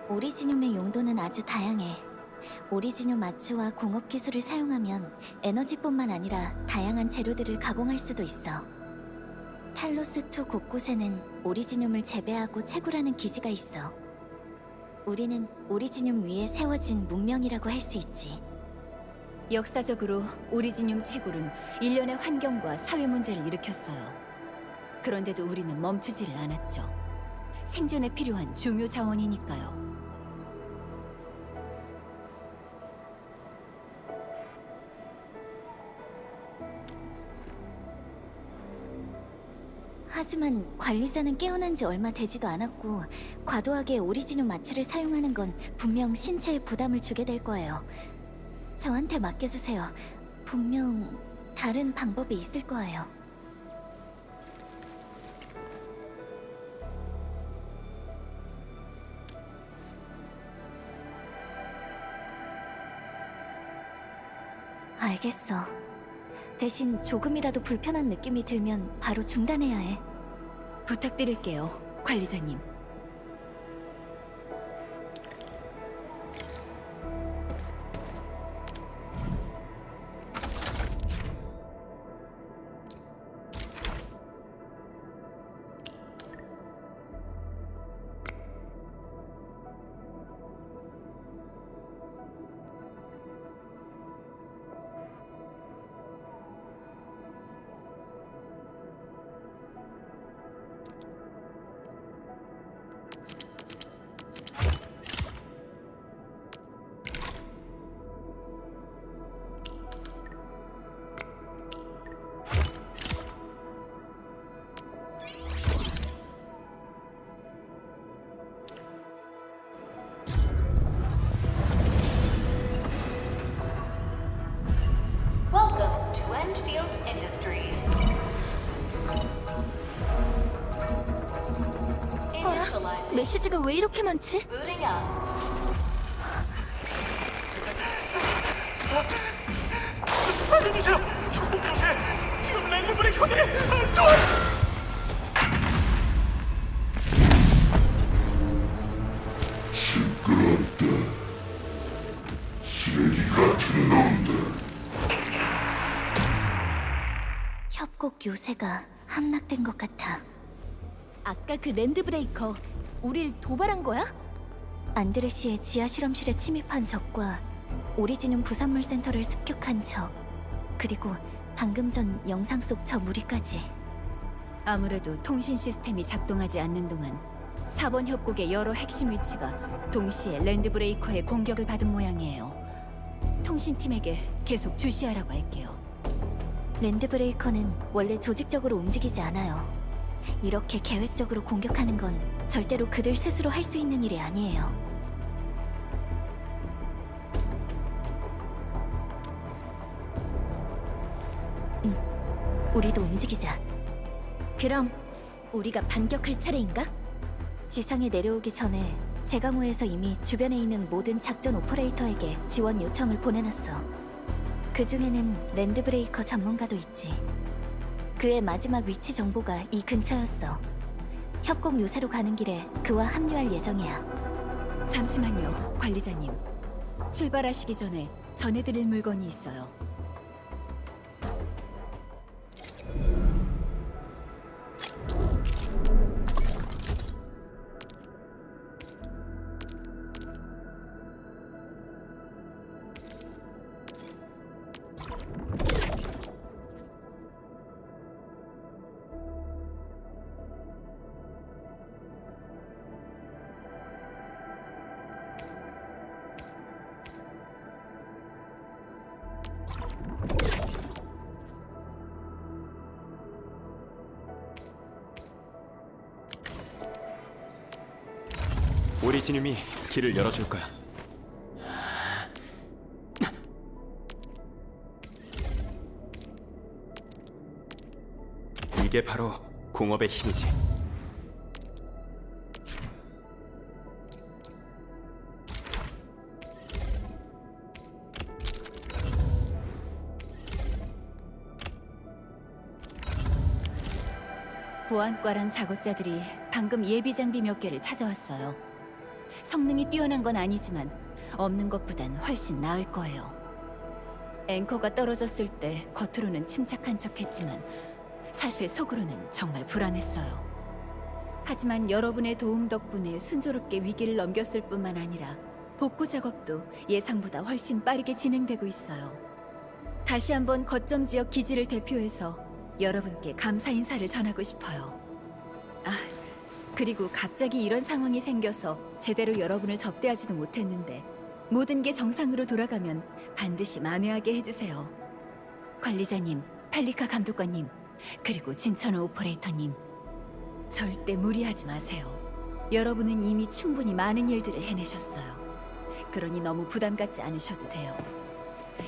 오리지늄의 용도는 아주 다양해. 오리지늄 아치와 공업 기술을 사용하면 에너지뿐만 아니라 다양한 재료들을 가공할 수도 있어. 탈로스2 곳곳에는 오리지늄을 재배하고 채굴하는 기지가 있어. 우리는 오리지늄 위에 세워진 문명이라고 할 수 있지. 역사적으로 오리지늄 채굴은 일련의 환경과 사회 문제를 일으켰어요. 그런데도 우리는 멈추지를 않았죠. 생존에 필요한 중요 자원이니까요. 하지만 관리자는 깨어난 지 얼마 되지도 않았고 과도하게 오리지늄 마취를 사용하는 건 분명 신체에 부담을 주게 될 거예요. 저한테 맡겨주세요. 분명 다른 방법이 있을 거예요. 알겠어. 대신 조금이라도 불편한 느낌이 들면 바로 중단해야 해. 부탁드릴게요, 관리자님. Welcome to Enfield Industries. Initializing. 메시지가 왜 이렇게 많지? Booting up. 살려주세요! 협곡 요새 지금 랜드브레이커들이 또! 시끄럽다. 쓰레기 같은 놈들. 협곡 요새가 함락된 것 같아. 아까 그 랜드브레이커 우릴 도발한 거야? 안드레시의 지하 실험실에 침입한 적과 오리지늄 부산물 센터를 습격한 적, 그리고 방금 전 영상 속 저 무리까지. 아무래도 통신 시스템이 작동하지 않는 동안 4번 협곡의 여러 핵심 위치가 동시에 랜드브레이커의 공격을 받은 모양이에요. 통신팀에게 계속 주시하라고 할게요. 랜드브레이커는 원래 조직적으로 움직이지 않아요. 이렇게 계획적으로 공격하는 건 절대로 그들 스스로 할 수 있는 일이 아니에요. 우리도 움직이자. 그럼 우리가 반격할 차례인가? 지상에 내려오기 전에 제강호에서 이미 주변에 있는 모든 작전 오퍼레이터에게 지원 요청을 보내놨어. 그 중에는 랜드브레이커 전문가도 있지. 그의 마지막 위치 정보가 이 근처였어. 협곡 요새로 가는 길에 그와 합류할 예정이야. 잠시만요, 관리자님. 출발하시기 전에 전해드릴 물건이 있어요. 오리지늄이 길을 열어줄 거야. 이게 바로 공업의 힘이지. 보안과랑 작업자들이 방금 예비 장비 몇 개를 찾아왔어요. 성능이 뛰어난 건 아니지만 없는 것보단 훨씬 나을 거예요. 앵커가 떨어졌을 때 겉으로는 침착한 척했지만 사실 속으로는 정말 불안했어요. 하지만 여러분의 도움 덕분에 순조롭게 위기를 넘겼을 뿐만 아니라 복구 작업도 예상보다 훨씬 빠르게 진행되고 있어요. 다시 한번 거점 지역 기지를 대표해서 여러분께 감사 인사를 전하고 싶어요. 아, 그리고 갑자기 이런 상황이 생겨서 제대로 여러분을 접대하지도 못했는데 모든 게 정상으로 돌아가면 반드시 만회하게 해주세요. 관리자님, 펠리카 감독관님, 그리고 진천호 오퍼레이터님, 절대 무리하지 마세요. 여러분은 이미 충분히 많은 일들을 해내셨어요. 그러니 너무 부담 갖지 않으셔도 돼요.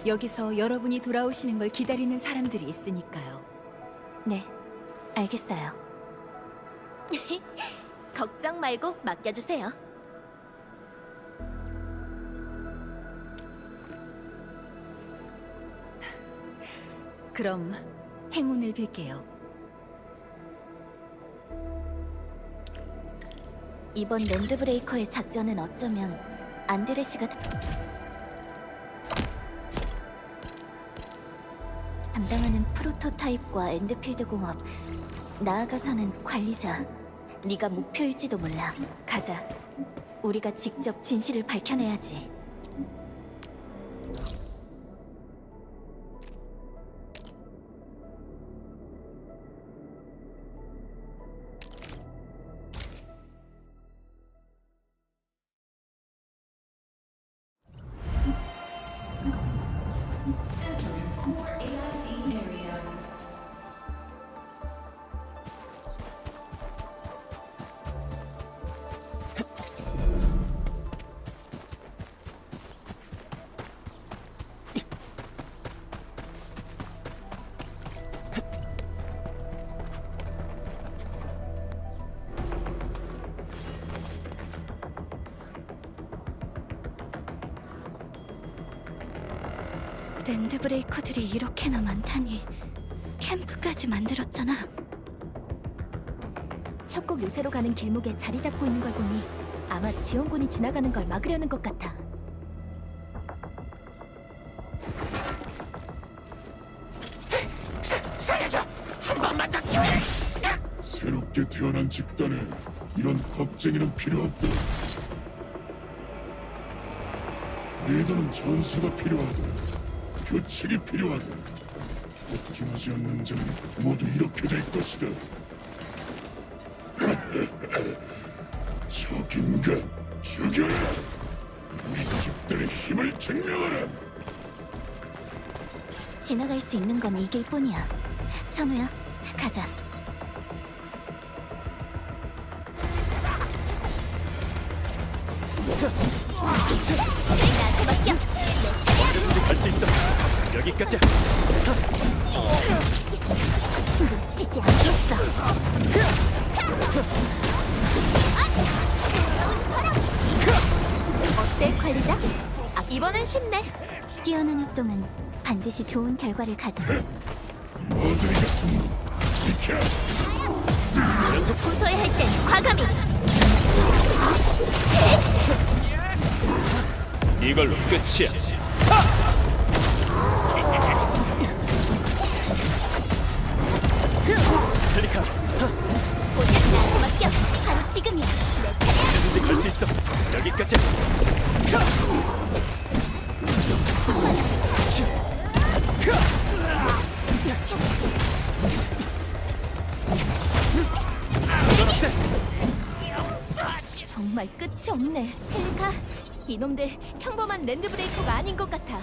여기서 여러분이 돌아오시는 걸 기다리는 사람들이 있으니까요. 네, 알겠어요. 걱정 말고 맡겨주세요. 그럼 행운을 빌게요. 이번 랜드브레이커의 작전은 어쩌면 안드레시가 담당하는 프로토타입과 엔드필드 공업, 나아가서는 관리자, 네가 목표일지도 몰라. 가자. 우리가 직접 진실을 밝혀내야지. 랜드브레이커들이 이렇게나 많다니. 캠프까지 만들었잖아. 협곡 요새로 가는 길목에 자리 잡고 있는 걸 보니 아마 지원군이 지나가는 걸 막으려는 것 같아. 살려줘! 한 번만 더 기회를! 새롭게 태어난 집단에 이런 겁쟁이는 필요 없다. 리더는 전세가 필요하다. 규칙이 필요하다. 복종하지 않는 자는 모두 이렇게 될 것이다. 적인가 죽여라. 우리 집단의 힘을 증명하라. 지나갈 수 있는 건 이 길뿐이야. 천우야, 가자. 나한테 맡겨. 언제든지 갈 수 있어. 여기까지야. 놓치지 않겠어. 어때, 관리자? 이번엔 쉽네. 뛰어난 협동은 반드시 좋은 결과를 가져다. 머저리 같은 놈 비켜. 고소해야 할 땐 과감히. 이걸로 끝이야. 펠리카, 나한테 맡겨. 바로 지금이야. 내 차례야. 언제든지 갈 수 있어. 여기까지야. 이건 어때? 정말 끝이 없네. 펠리카, 이놈들 평범한 랜드브레이커가 아닌 것 같아.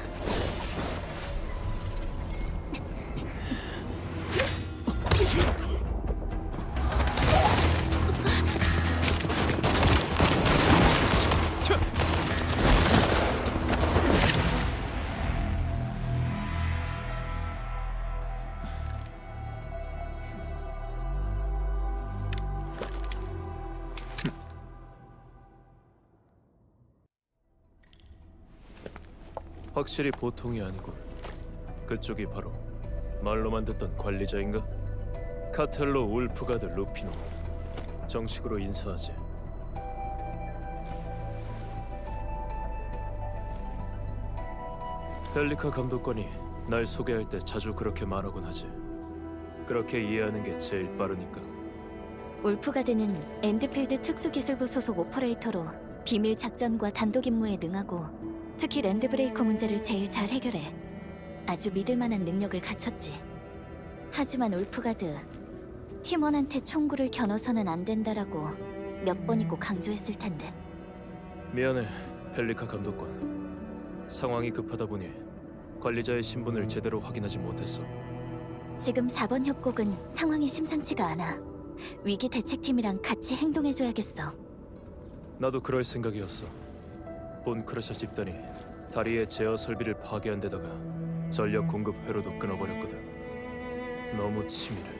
카텔로 울프가드 루피노. 정식으로 인사하지. 펠리카 감독관이 날 소개할 때 자주 그렇게 말하곤 하지. 그렇게 이해하는 게 제일 빠르니까. 울프가드는 엔드필드 특수기술부 소속 오퍼레이터로 비밀 작전과 단독 임무에 능하고 특히 랜드브레이커 문제를 제일 잘 해결해 아주 믿을만한 능력을 갖췄지. 하지만 울프가드, 팀원한테 총구를 겨눠서는 안 된다라고 몇 번이고 강조했을 텐데. 미안해, 펠리카 감독관. 상황이 급하다 보니 관리자의 신분을 제대로 확인하지 못했어. 지금 4번 협곡은 상황이 심상치가 않아. 위기 대책팀이랑 같이 행동해줘야겠어. 나도 그럴 생각이었어. 본 크러셔 집단이 다리의 제어 설비를 파괴한 데다가 전력 공급 회로도 끊어버렸거든. 너무 치밀해.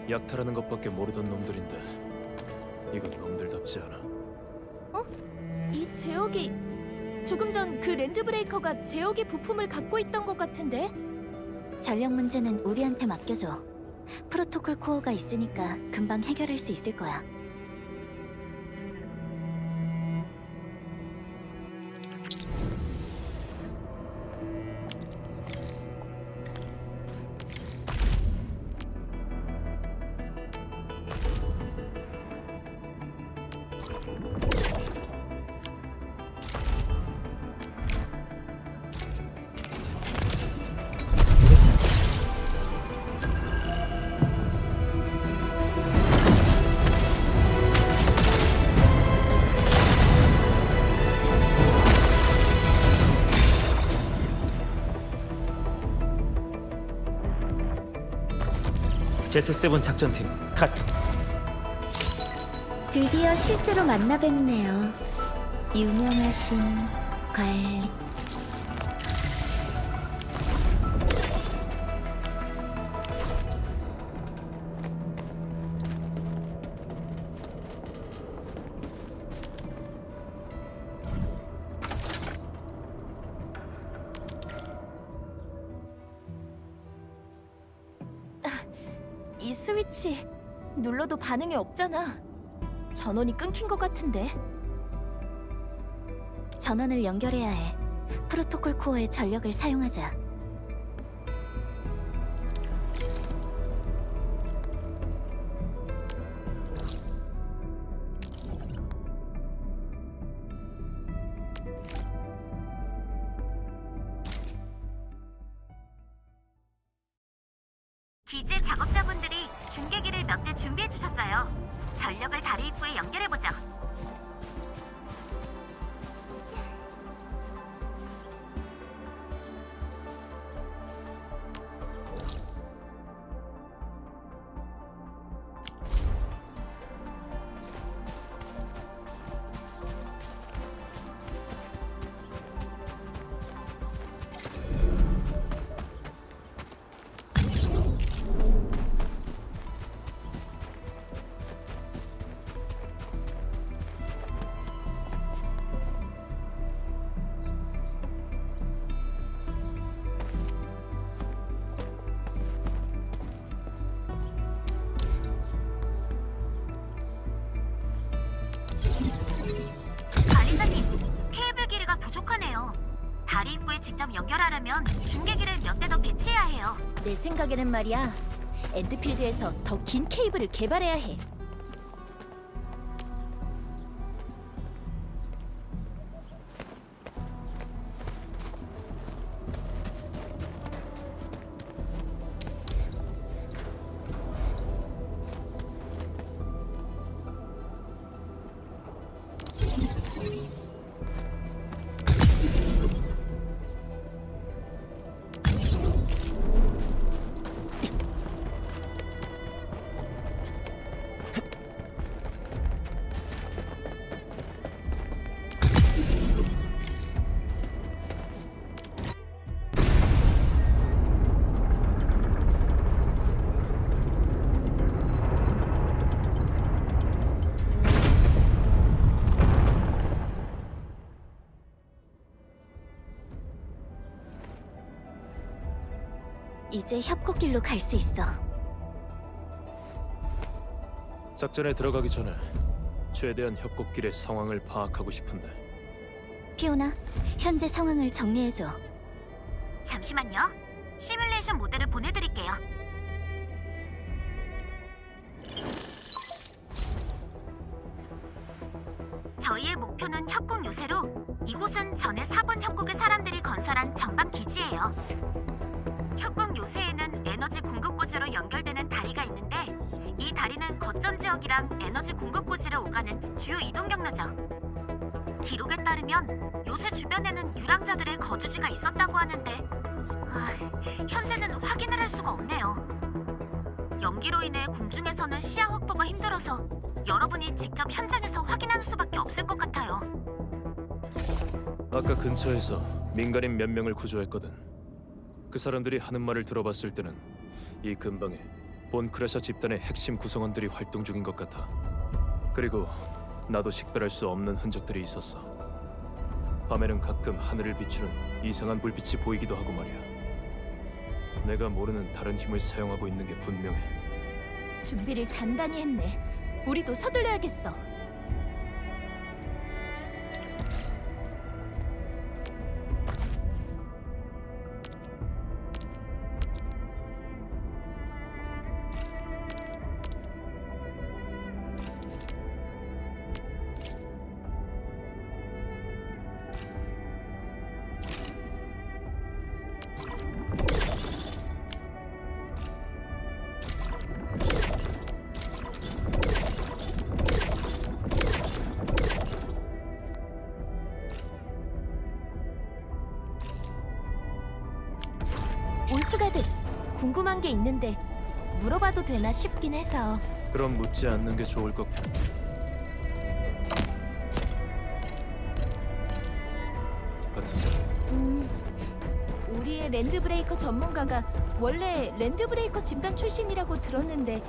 약탈하는 것밖에 모르던 놈들인데 이건 놈들답지 않아. 이 제어기 조금 전 그 랜드브레이커가 제어기 부품을 갖고 있던 것 같은데. 전력 문제는 우리한테 맡겨줘. 프로토콜 코어가 있으니까 금방 해결할 수 있을 거야. Z7 작전팀 컷. 드디어 실제로 만나 뵙네요. 유명하신 관리. 이 스위치 눌러도 반응이 없잖아. 전원이 끊긴 것 같은데. 전원을 연결해야 해. 프로토콜 코어의 전력을 사용하자. 기지 작업자분들이 중계기를 몇 대 준비해 주셨어요. 전력을 다리 입구에 연결해 보죠. 관리자님, 케이블 길이가 부족하네요. 다리 입구에 직접 연결하려면 중계기를 몇 대 더 배치해야 해요. 내 생각에는 말이야. 엔드필드에서 더 긴 케이블을 개발해야 해. 이제 협곡길로 갈 수 있어. 작전에 들어가기 전에 최대한 협곡길의 상황을 파악하고 싶은데. 피오나, 현재 상황을 정리해줘. 잠시만요. 시뮬레이션 모델을 보내드릴게요. 저희의 목표는 협곡 요새로 이곳은 전에 4번 협곡의 사람들이 건설한 전방 기지예요. 협곡 요새에는 에너지 공급고지로 연결되는 다리가 있는데 이 다리는 거점 지역이랑 에너지 공급고지를 오가는 주요 이동 경로죠. 기록에 따르면 요새 주변에는 유랑자들의 거주지가 있었다고 하는데 현재는 확인을 할 수가 없네요. 연기로 인해 공중에서는 시야 확보가 힘들어서 여러분이 직접 현장에서 확인하는 수밖에 없을 것 같아요. 아까 근처에서 민간인 몇 명을 구조했거든. 그 사람들이 하는 말을 들어봤을 때는 이 근방에 본 크래셔 집단의 핵심 구성원들이 활동 중인 것 같아. 그리고 나도 식별할 수 없는 흔적들이 있었어. 밤에는 가끔 하늘을 비추는 이상한 불빛이 보이기도 하고 말이야. 내가 모르는 다른 힘을 사용하고 있는 게 분명해. 준비를 단단히 했네. 우리도 서둘러야겠어. 올프가드, 궁금한 게 있는데 물어봐도 되나 싶긴 해서. 그럼 묻지 않는 게 좋을 것 같아. 우리의 랜드브레이커 전문가가 원래 랜드브레이커 집단 출신이라고 들었는데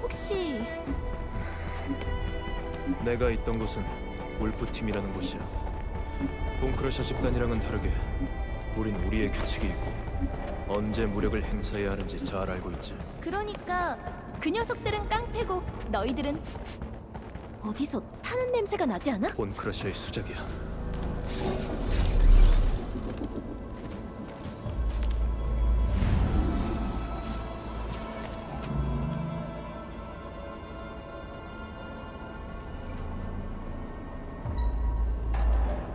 혹시... 내가 있던 곳은 울프팀이라는 곳이야. 본 크러셔 집단이랑은 다르게 우린 우리의 규칙이 있고 언제 무력을 행사해야 하는지 잘 알고 있지. 그러니까 그 녀석들은 깡패고 너희들은 어디서 타는 냄새가 나지 않아? 본 크러셔의 수작이야.